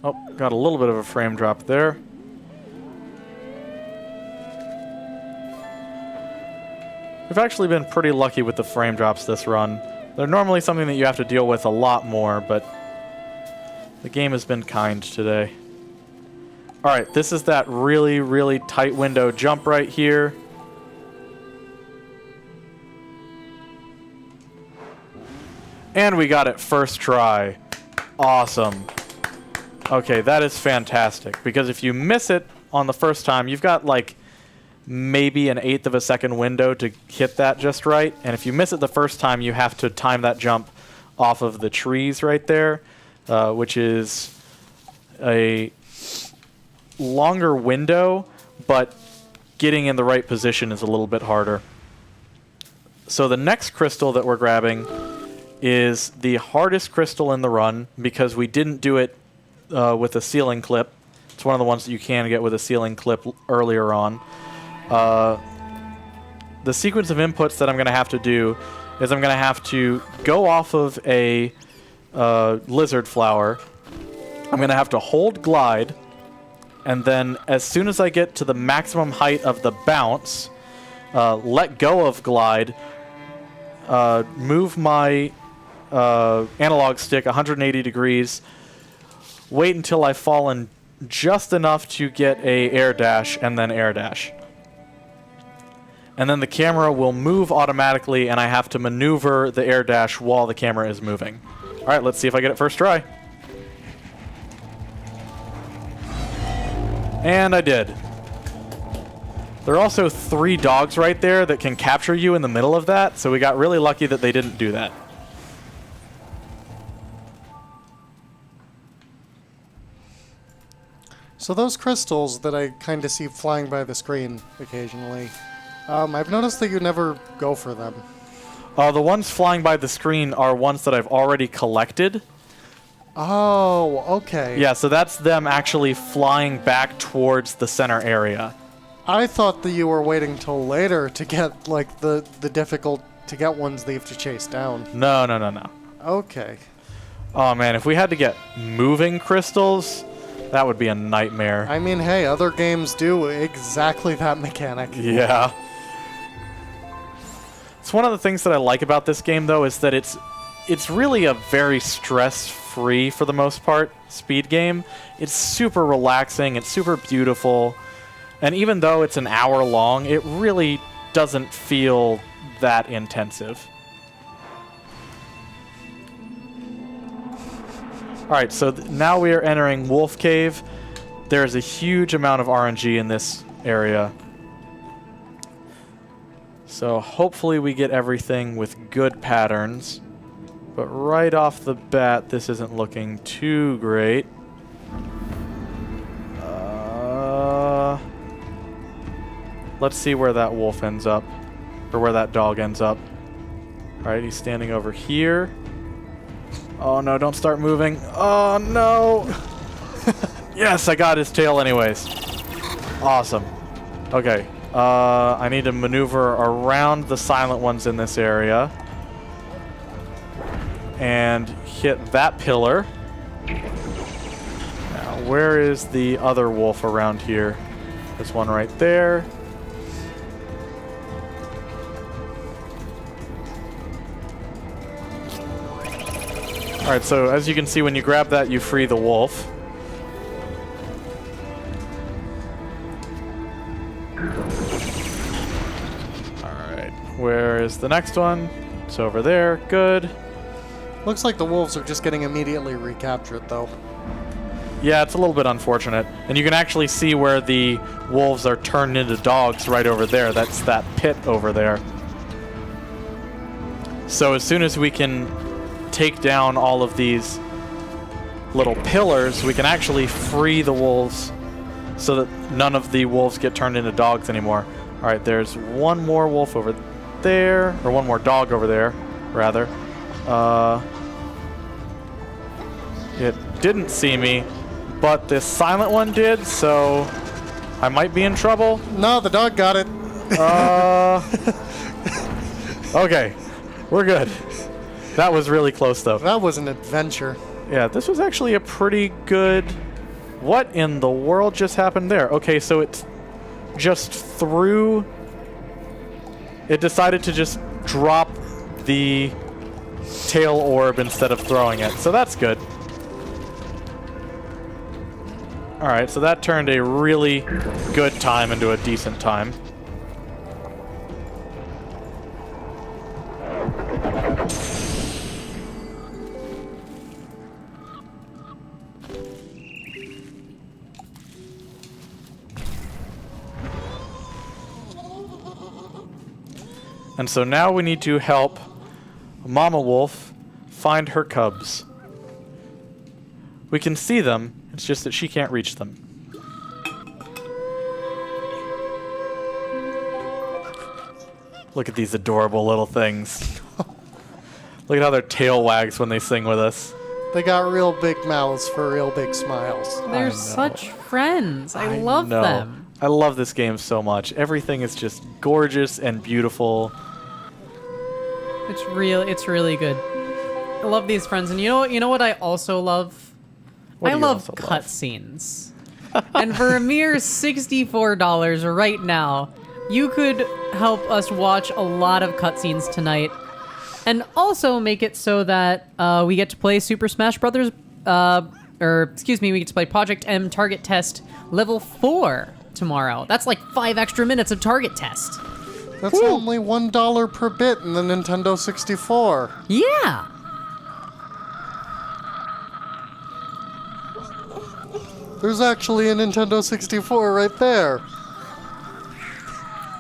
Oh, got a little bit of a frame drop there. We've actually been pretty lucky with the frame drops this run. They're normally something that you have to deal with a lot more, but the game has been kind today. Alright, this is that really, really tight window jump right here. And we got it first try. Awesome. Okay, that is fantastic, because if you miss it on the first time, you've got like maybe an 1/8 of a second window to hit that just right. And if you miss it the first time, you have to time that jump off of the trees right there, which is a longer window, but getting in the right position is a little bit harder. So the next crystal that we're grabbing is the hardest crystal in the run because we didn't do it with a ceiling clip. It's one of the ones that you can get with a ceiling clip earlier on. The sequence of inputs that I'm going to have to do is I'm going to have to go off of a lizard flower. I'm going to have to hold glide, and then as soon as I get to the maximum height of the bounce, let go of glide, move my analog stick 180 degrees, wait until I've fallen just enough to get a air dash, and then air dash. And then the camera will move automatically, and I have to maneuver the air dash while the camera is moving. All right, let's see if I get it first try. And I did. There are also 3 dogs right there that can capture you in the middle of that, so we got really lucky that they didn't do that. So those crystals that I kind of see flying by the screen occasionally, I've noticed that you never go for them. The ones flying by the screen are ones that I've already collected. Oh, okay. Yeah, so that's them actually flying back towards the center area. I thought that you were waiting till later to get, like, the difficult to get ones that you have to chase down. No, no, no, no. Okay. Oh, man, if we had to get moving crystals, that would be a nightmare. I mean, hey, other games do exactly that mechanic. Yeah. It's one of the things that I like about this game, though, is that it's really a very stress-free, for the most part, speed game. It's super relaxing. It's super beautiful. And even though it's an hour long, it really doesn't feel that intensive. Alright, so now we are entering Wolf Cave. There's a huge amount of RNG in this area. So hopefully we get everything with good patterns. But right off the bat, this isn't looking too great. Let's see where that wolf ends up. Or where that dog ends up. Alright, he's standing over here. Oh no, don't start moving. Oh no! Yes, I got his tail anyways. Awesome. Okay. I need to maneuver around the silent ones in this area. And hit that pillar. Now, where is the other wolf around here? There's one right there. Alright, so as you can see, when you grab that, you free the wolf. Alright, where is the next one? It's over there. Good. Looks like the wolves are just getting immediately recaptured, though. Yeah, it's a little bit unfortunate. And you can actually see where the wolves are turned into dogs right over there. That's that pit over there. So as soon as we can take down all of these little pillars, we can actually free the wolves so that none of the wolves get turned into dogs anymore. Alright, there's one more wolf over there, or one more dog over there, rather. It didn't see me, but this silent one did, so I might be in trouble. No, the dog got it. Okay, we're good. That was really close, though. That was an adventure. Yeah, this was actually a pretty good... What in the world just happened there? Okay, so it just threw... It decided to just drop the tail orb instead of throwing it, so that's good. Alright, so that turned a really good time into a decent time. And so now we need to help Mama Wolf find her cubs. We can see them, it's just that she can't reach them. Look at these adorable little things. Look at how their tail wags when they sing with us. They got real big mouths for real big smiles. They're such friends. I love know. them. I love this game so much. Everything is just gorgeous and beautiful. It's really good. I love these friends, and you know what I also love? What I do you love also love? cutscenes. And for a mere $64 right now, you could help us watch a lot of cutscenes tonight, and also make it so that we get to play Super Smash Brothers, we get to play Project M Target Test Level 4 tomorrow. That's like 5 extra minutes of Target Test. That's only $1 per bit in the Nintendo 64. Yeah. There's actually a Nintendo 64 right there.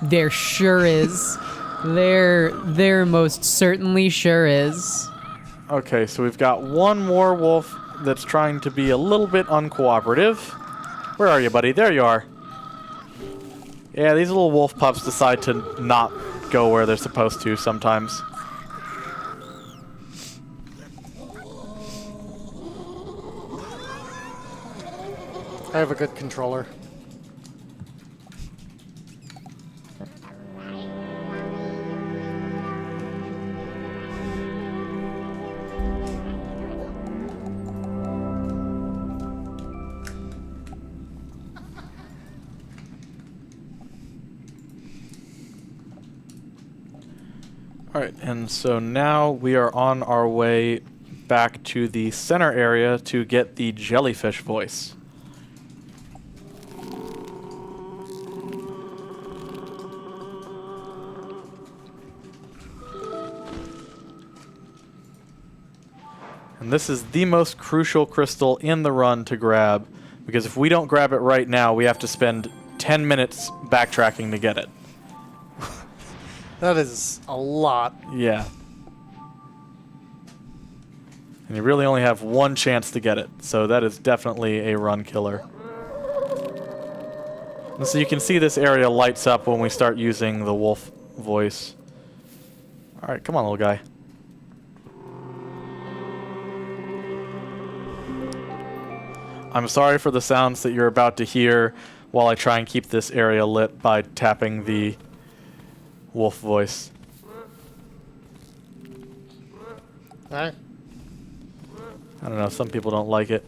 There sure is. There most certainly sure is. Okay, so we've got one more wolf that's trying to be a little bit uncooperative. Where are you, buddy? There you are. Yeah, these little wolf pups decide to not go where they're supposed to sometimes. I have a good controller. Alright, and so now we are on our way back to the center area to get the jellyfish voice. And this is the most crucial crystal in the run to grab, because if we don't grab it right now, we have to spend 10 minutes backtracking to get it. That is a lot. Yeah. And you really only have one chance to get it, so that is definitely a run killer. And so you can see this area lights up when we start using the wolf voice. Alright, come on, little guy. I'm sorry for the sounds that you're about to hear while I try and keep this area lit by tapping the wolf voice. Alright. I don't know, some people don't like it.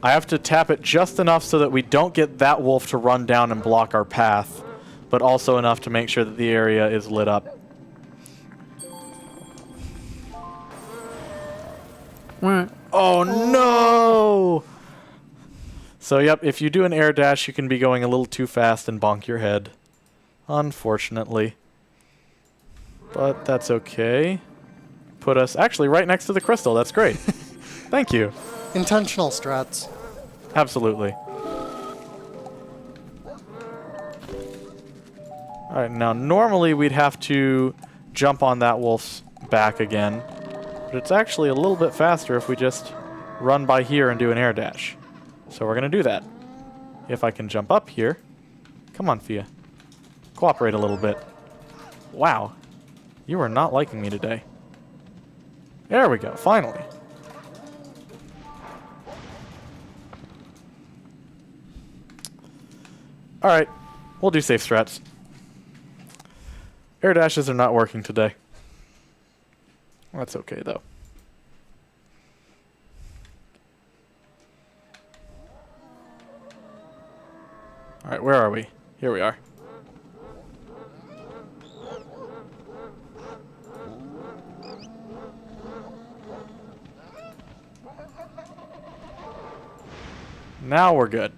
I have to tap it just enough so that we don't get that wolf to run down and block our path, but also enough to make sure that the area is lit up. Oh no! So yep, if you do an air dash, you can be going a little too fast and bonk your head. Unfortunately. But that's okay. Put us actually right next to the crystal. That's great. Thank you. Intentional strats. Absolutely. Alright, now normally we'd have to jump on that wolf's back again. But it's actually a little bit faster if we just run by here and do an air dash. So we're going to do that. If I can jump up here. Come on, Fia. Cooperate a little bit. Wow. You are not liking me today. There we go, finally. Alright, we'll do safe strats. Air dashes are not working today. That's okay, though. Alright, where are we? Here we are. Now we're good.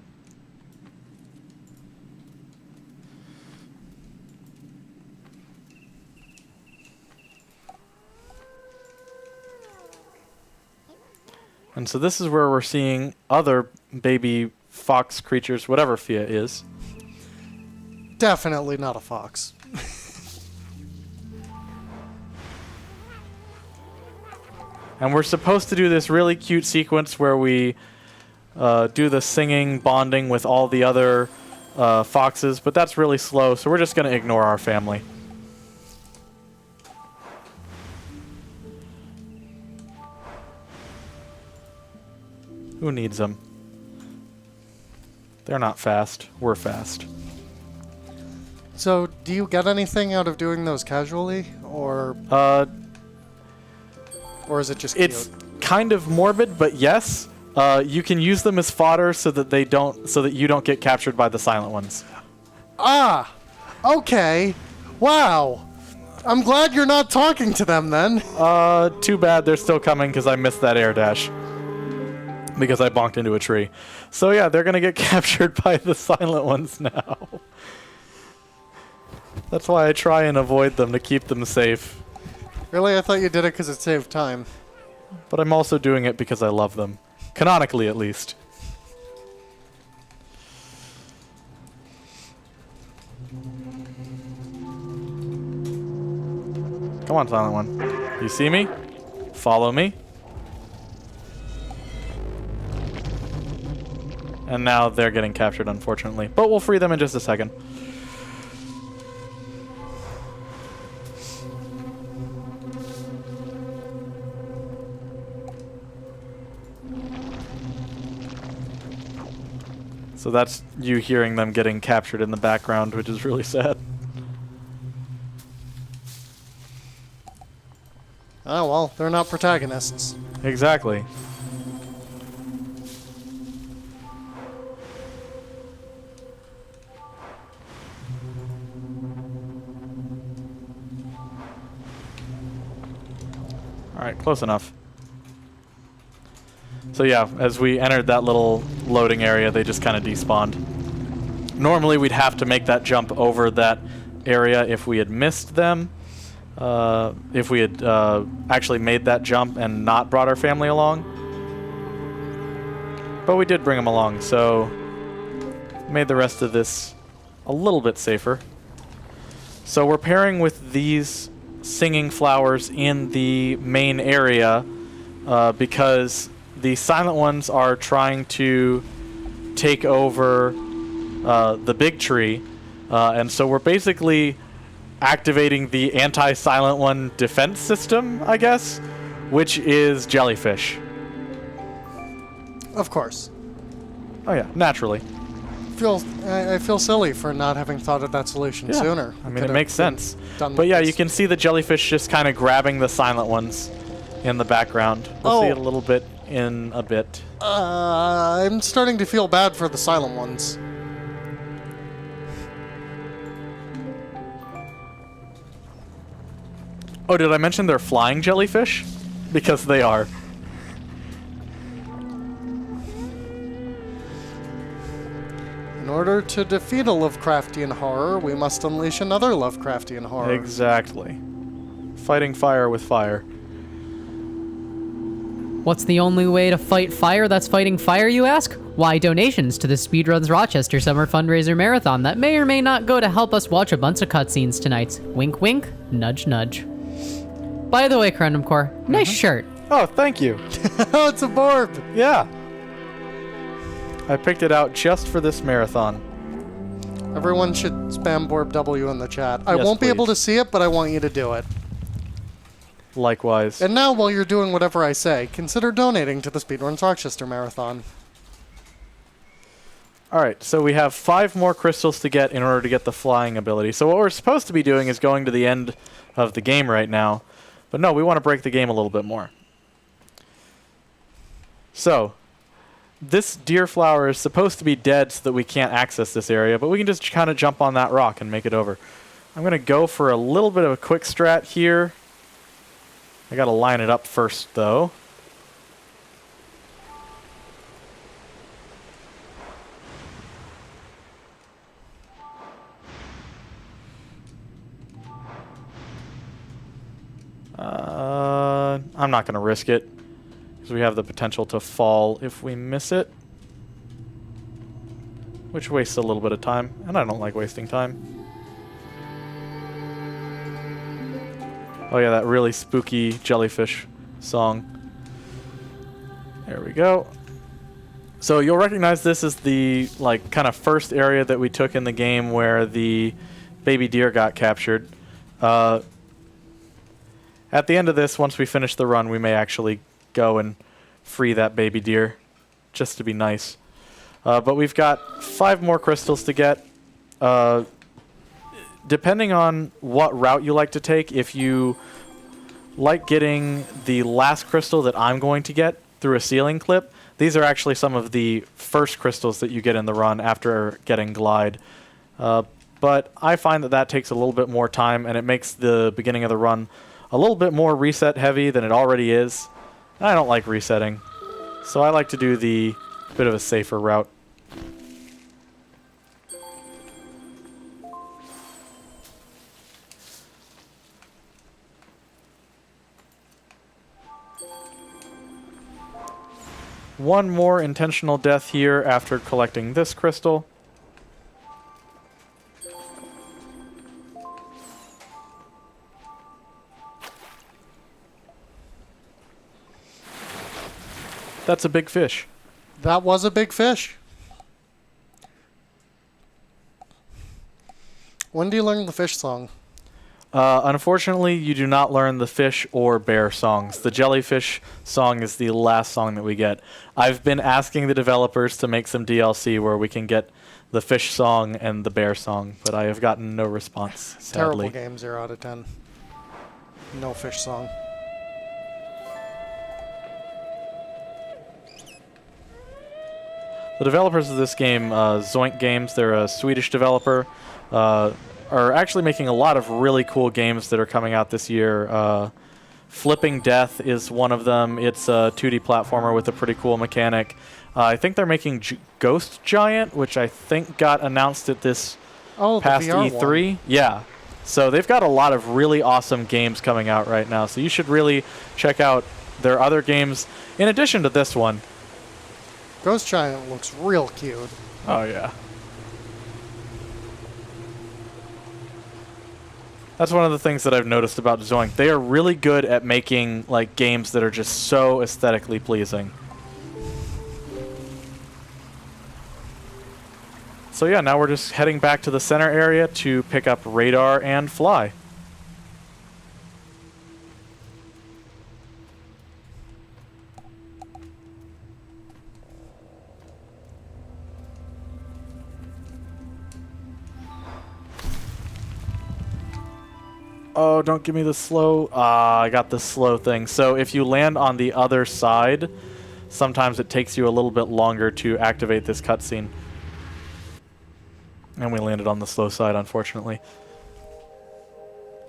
And so this is where we're seeing other baby fox creatures, whatever Fia is. Definitely not a fox. And we're supposed to do this really cute sequence where we do the singing, bonding with all the other foxes, but that's really slow, so we're just going to ignore our family. Who needs them? They're not fast. We're fast. So, do you get anything out of doing those casually, or is it just It's cute? kind of morbid, but yes. You can use them as fodder so that you don't get captured by the silent ones. Ah! Okay. Wow. I'm glad you're not talking to them then. Too bad they're still coming because I missed that air dash. Because I bonked into a tree. So yeah, they're gonna get captured by the silent ones now. That's why I try and avoid them to keep them safe. Really? I thought you did it because it saved time. But I'm also doing it because I love them. Canonically, at least. Come on, silent one. You see me? Follow me. And now they're getting captured, unfortunately. But we'll free them in just a second. So that's you hearing them getting captured in the background, which is really sad. Oh, well, they're not protagonists. Exactly. Alright, close enough. So yeah, as we entered that little loading area, they just kind of despawned. Normally we'd have to make that jump over that area if we had missed them. If we had actually made that jump and not brought our family along. But we did bring them along, so made the rest of this a little bit safer. So we're pairing with these singing flowers in the main area because the silent ones are trying to take over the big tree, and so we're basically activating the anti-silent one defense system, I guess, which is jellyfish. Of course. Oh yeah, naturally. I feel silly for not having thought of that solution sooner. I mean, it makes sense. Done But yeah, this. you can see the jellyfish just kind of grabbing the silent ones in the background. We'll see it a little bit in a bit. I'm starting to feel bad for the silent ones. Oh, did I mention they're flying jellyfish? Because they are. In order to defeat a Lovecraftian horror, we must unleash another Lovecraftian horror. Exactly. Fighting fire with fire. What's the only way to fight fire that's fighting fire, you ask? Why, donations to the Speedruns Rochester Summer Fundraiser Marathon that may or may not go to help us watch a bunch of cutscenes tonight. Wink, wink, nudge, nudge. By the way, CorundumCore, nice shirt. Oh, thank you. Oh, it's a Borb! Yeah. I picked it out just for this marathon. Everyone should spam Borb W in the chat. I Yes, won't be able please. to see it, but I want you to do it. Likewise. And now, while you're doing whatever I say, consider donating to the Speedruns Rochester Marathon. Alright, so we have 5 more crystals to get in order to get the flying ability. So what we're supposed to be doing is going to the end of the game right now. But no, we want to break the game a little bit more. So, this deer flower is supposed to be dead so that we can't access this area, but we can just kind of jump on that rock and make it over. I'm going to go for a little bit of a quick strat here. I got to line it up first, though. I'm not going to risk it, because we have the potential to fall if we miss it. Which wastes a little bit of time, and I don't like wasting time. Oh yeah, that really spooky jellyfish song. There we go. So you'll recognize this as the like kind of first area that we took in the game where the baby deer got captured. At the end of this, once we finish the run, we may actually go and free that baby deer, just to be nice. But we've got 5 more crystals to get. Depending on what route you like to take, if you like getting the last crystal that I'm going to get through a ceiling clip, these are actually some of the first crystals that you get in the run after getting glide. But I find that that takes a little bit more time, and it makes the beginning of the run a little bit more reset heavy than it already is. And I don't like resetting, so I like to do the bit of a safer route. One more intentional death here after collecting this crystal. That's a big fish. That was a big fish. When do you learn the fish song? Unfortunately, you do not learn the fish or bear songs. The jellyfish song is the last song that we get. I've been asking the developers to make some DLC where we can get the fish song and the bear song, but I have gotten no response, sadly. Terrible game, 0 out of 10. No fish song. The developers of this game, Zoink Games, they're a Swedish developer, are actually making a lot of really cool games that are coming out this year. Flipping Death is one of them. It's a 2D platformer with a pretty cool mechanic. I think they're making Ghost Giant, which I think got announced at this past E3. One. Yeah. So they've got a lot of really awesome games coming out right now. So you should really check out their other games in addition to this one. Ghost Giant looks real cute. Oh, yeah. That's one of the things that I've noticed about Zoink. They are really good at making like games that are just so aesthetically pleasing. So yeah, now we're just heading back to the center area to pick up radar and fly. Oh, don't give me the slow. I got the slow thing. So if you land on the other side, sometimes it takes you a little bit longer to activate this cutscene. And we landed on the slow side, unfortunately.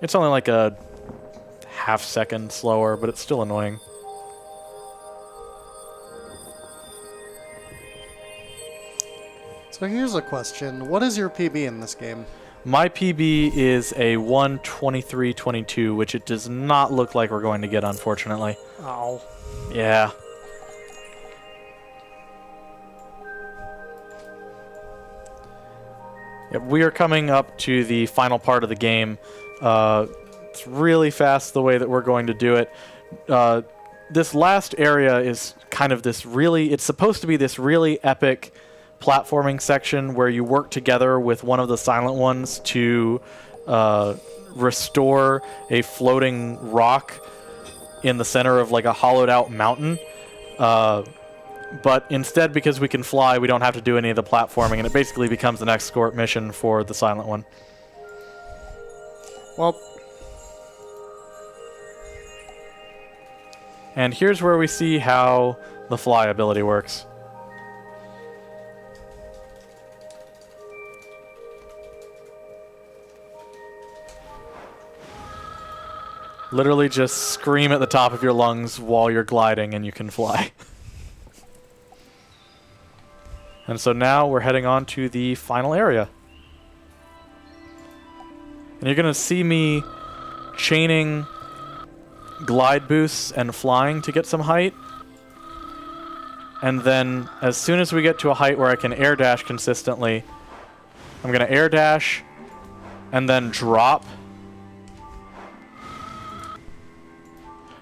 It's only like a half second slower, but it's still annoying. So here's a question. What is your PB in this game? My PB is a 1:23:22, which it does not look like we're going to get, unfortunately. Oh. Yeah. Yep, we are coming up to the final part of the game. It's really fast the way that we're going to do it. This last area is kind of this really... It's supposed to be this really epic platforming section where you work together with one of the Silent Ones to restore a floating rock in the center of like a hollowed out mountain. But instead, because we can fly, we don't have to do any of the platforming, and it basically becomes an escort mission for the Silent One. Well... And here's where we see how the fly ability works. Literally just scream at the top of your lungs while you're gliding and you can fly. And so now we're heading on to the final area. And you're going to see me chaining glide boosts and flying to get some height. And then as soon as we get to a height where I can air dash consistently, I'm going to air dash and then drop.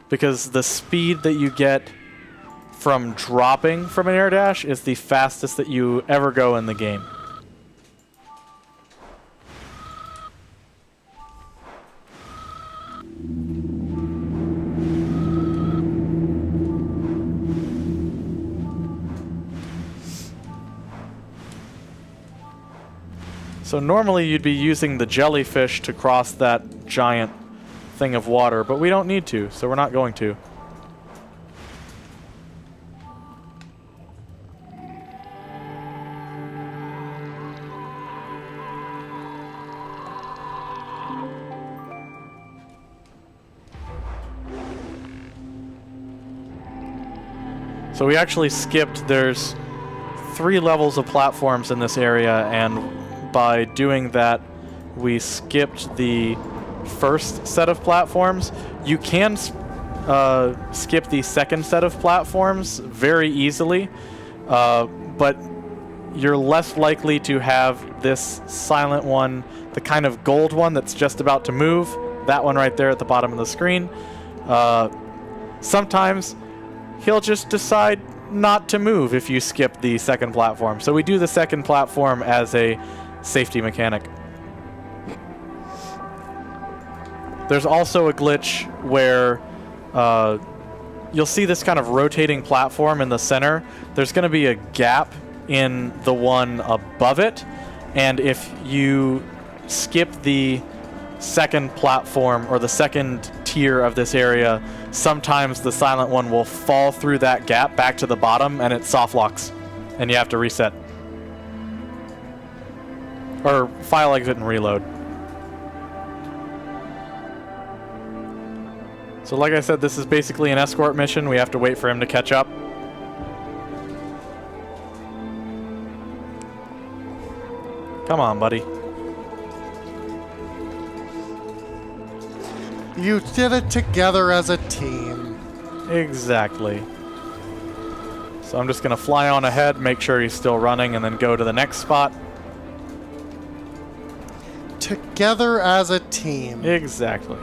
Because the speed that you get from dropping from an air dash is the fastest that you ever go in the game. So normally you'd be using the jellyfish to cross that giant thing of water, but we don't need to, so we're not going to. So we actually skipped, there's 3 levels of platforms in this area, and by doing that, we skipped the first set of platforms. You can skip the second set of platforms very easily, but you're less likely to have this silent one, the kind of gold one that's just about to move, that one right there at the bottom of the screen. Sometimes he'll just decide not to move if you skip the second platform. So we do the second platform as a safety mechanic. There's also a glitch where you'll see this kind of rotating platform in the center. There's going to be a gap in the one above it, and if you skip the second platform or the second tier of this area, sometimes the silent one will fall through that gap back to the bottom and it soft locks and you have to reset. Or file exit and reload. So like I said, this is basically an escort mission. We have to wait for him to catch up. Come on, buddy. You did it together as a team. Exactly. So I'm just going to fly on ahead, make sure he's still running, and then go to the next spot. Together as a team. Exactly.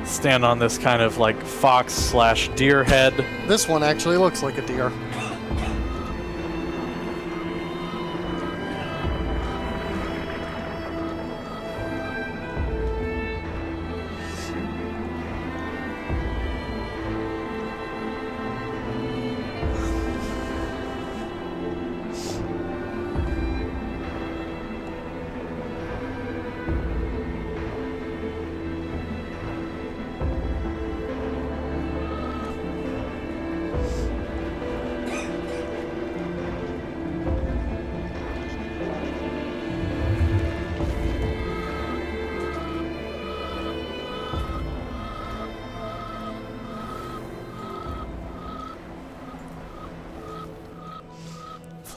Stand on this kind of like fox/deer head. This one actually looks like a deer.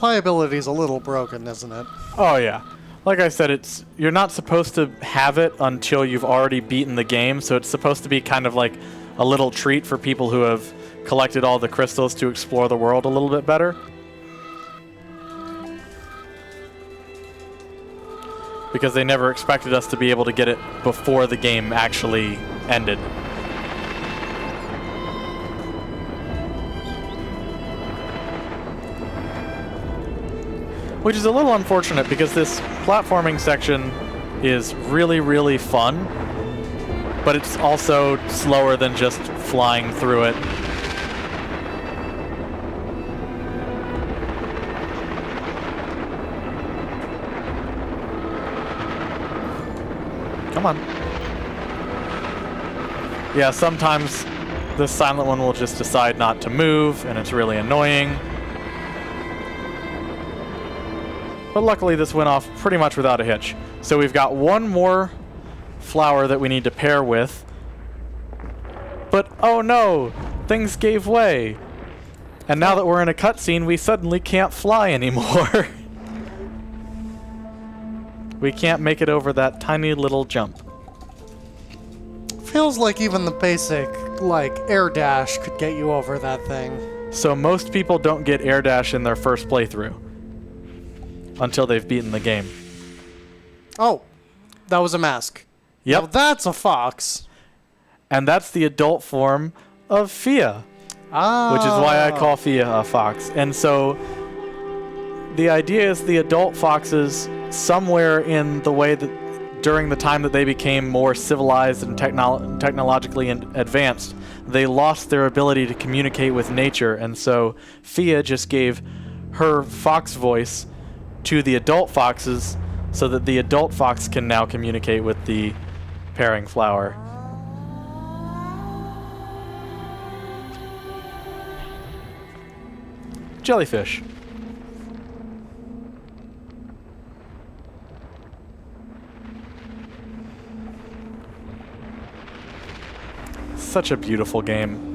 Flyability's a little broken, isn't it? Oh yeah. Like I said, you're not supposed to have it until you've already beaten the game, so it's supposed to be kind of like a little treat for people who have collected all the crystals to explore the world a little bit better. Because they never expected us to be able to get it before the game actually ended. Which is a little unfortunate because this platforming section is really, really fun, but it's also slower than just flying through it. Come on. Yeah, sometimes the silent one will just decide not to move, and it's really annoying. But luckily this went off pretty much without a hitch. So we've got one more flower that we need to pair with. But oh no! Things gave way! And now that we're in a cutscene, we suddenly can't fly anymore. We can't make it over that tiny little jump. Feels like even the basic, like, air dash could get you over that thing. So most people don't get air dash in their first playthrough until they've beaten the game. Oh, that was a mask. Yep. Now that's a fox. And that's the adult form of Fia, which is why I call Fia a fox. And so the idea is the adult foxes, somewhere in the way that during the time that they became more civilized and technologically advanced, they lost their ability to communicate with nature. And so Fia just gave her fox voice to the adult foxes so that the adult fox can now communicate with the pairing flower. Jellyfish. Such a beautiful game.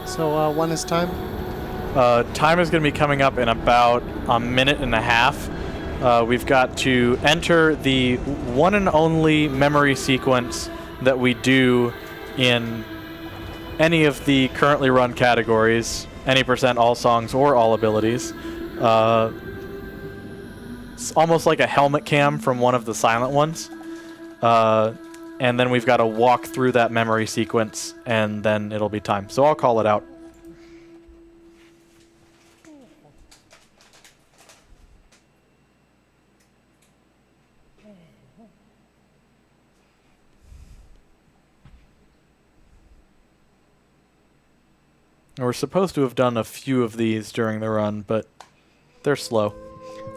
So, when is time? Time is going to be coming up in about a minute and a half. We've got to enter the one and only memory sequence that we do in any of the currently run categories, any percent all songs or all abilities. It's almost like a helmet cam from one of the silent ones. And then we've got to walk through that memory sequence, and then it'll be time. So I'll call it out. We're supposed to have done a few of these during the run, but they're slow.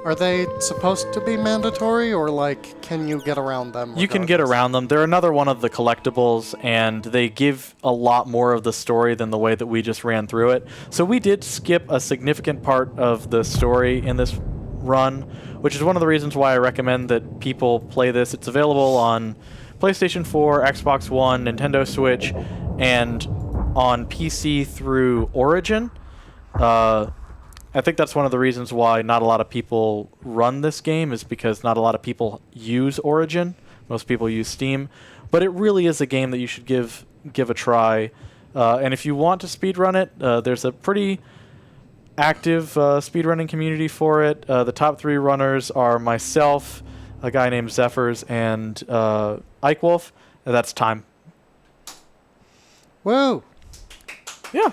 Are they supposed to be mandatory, or, like, can you get around them? You can get around them. They're another one of the collectibles, and they give a lot more of the story than the way that we just ran through it. So we did skip a significant part of the story in this run, which is one of the reasons why I recommend that people play this. It's available on PlayStation 4, Xbox One, Nintendo Switch, and on PC through Origin. I think that's one of the reasons why not a lot of people run this game, is because not a lot of people use Origin. Most people use Steam. But it really is a game that you should give a try. And if you want to speedrun it, there's a pretty active speedrunning community for it. The top 3 runners are myself, a guy named Zephyrs, and Ike Wolf. That's time. Whoa! Yeah.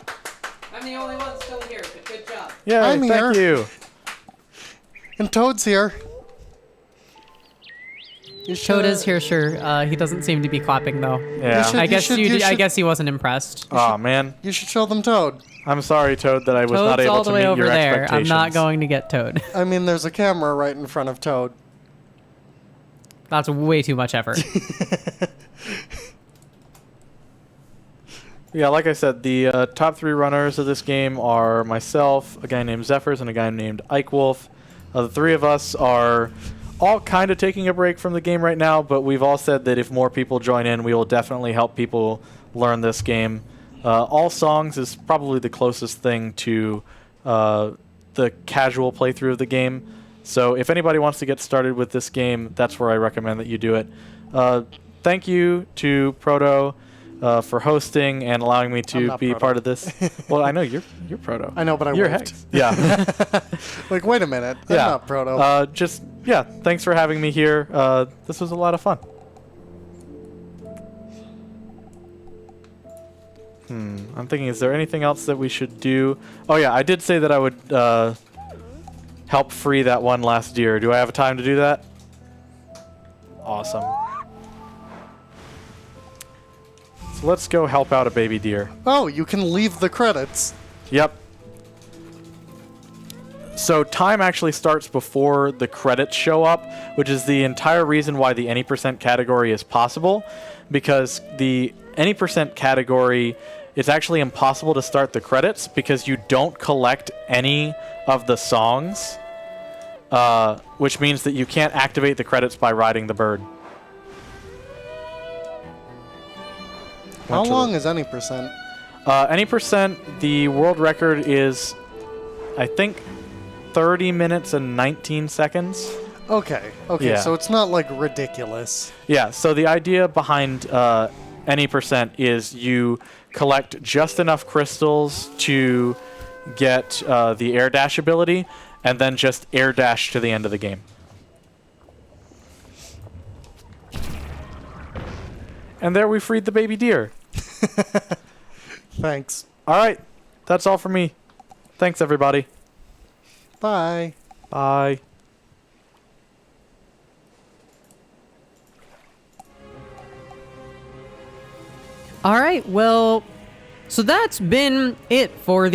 I'm the only one still here, but good job. Yeah, I'm thank here. you. And Toad's here. Toad is here, sure. He doesn't seem to be clapping though. Yeah. should- I guess should- you. you I should- guess he wasn't impressed. Oh man, You should show them Toad. I'm sorry, Toad, that I was not Toad's able all to the way meet over your there. I'm expectations. not going to get Toad. I mean, there's a camera right in front of Toad. That's way too much effort. Yeah, like I said, the top 3 runners of this game are myself, a guy named Zephyrs, and a guy named Ike Wolf. The 3 of us are all kind of taking a break from the game right now, but we've all said that if more people join in, we will definitely help people learn this game. All songs is probably the closest thing to the casual playthrough of the game. So if anybody wants to get started with this game, that's where I recommend that you do it. Thank you to Proto for hosting and allowing me I'm to not be Proto. part of this. Well, I know you're Proto. I know, but I You're waved. Hex. Yeah. Like, wait a minute. I'm Yeah. not Proto. Thanks for having me here. This was a lot of fun. I'm thinking, is there anything else that we should do? Oh yeah, I did say that I would help free that one last deer. Do I have time to do that? Awesome. So let's go help out a baby deer. Oh, you can leave the credits. Yep. So time actually starts before the credits show up, which is the entire reason why the any percent category is possible. because the any percent category, it's actually impossible to start the credits because you don't collect any of the songs, which means that you can't activate the credits by riding the bird. How long is any percent? Any percent, the world record is, I think, 30 minutes and 19 seconds. Okay, Yeah. so it's not like ridiculous. Yeah, so the idea behind any percent is you collect just enough crystals to get the air dash ability, and then just air dash to the end of the game. And there we freed the baby deer. Thanks. All right, that's all for me. Thanks, everybody. Bye. Bye. All right, well, so that's been it for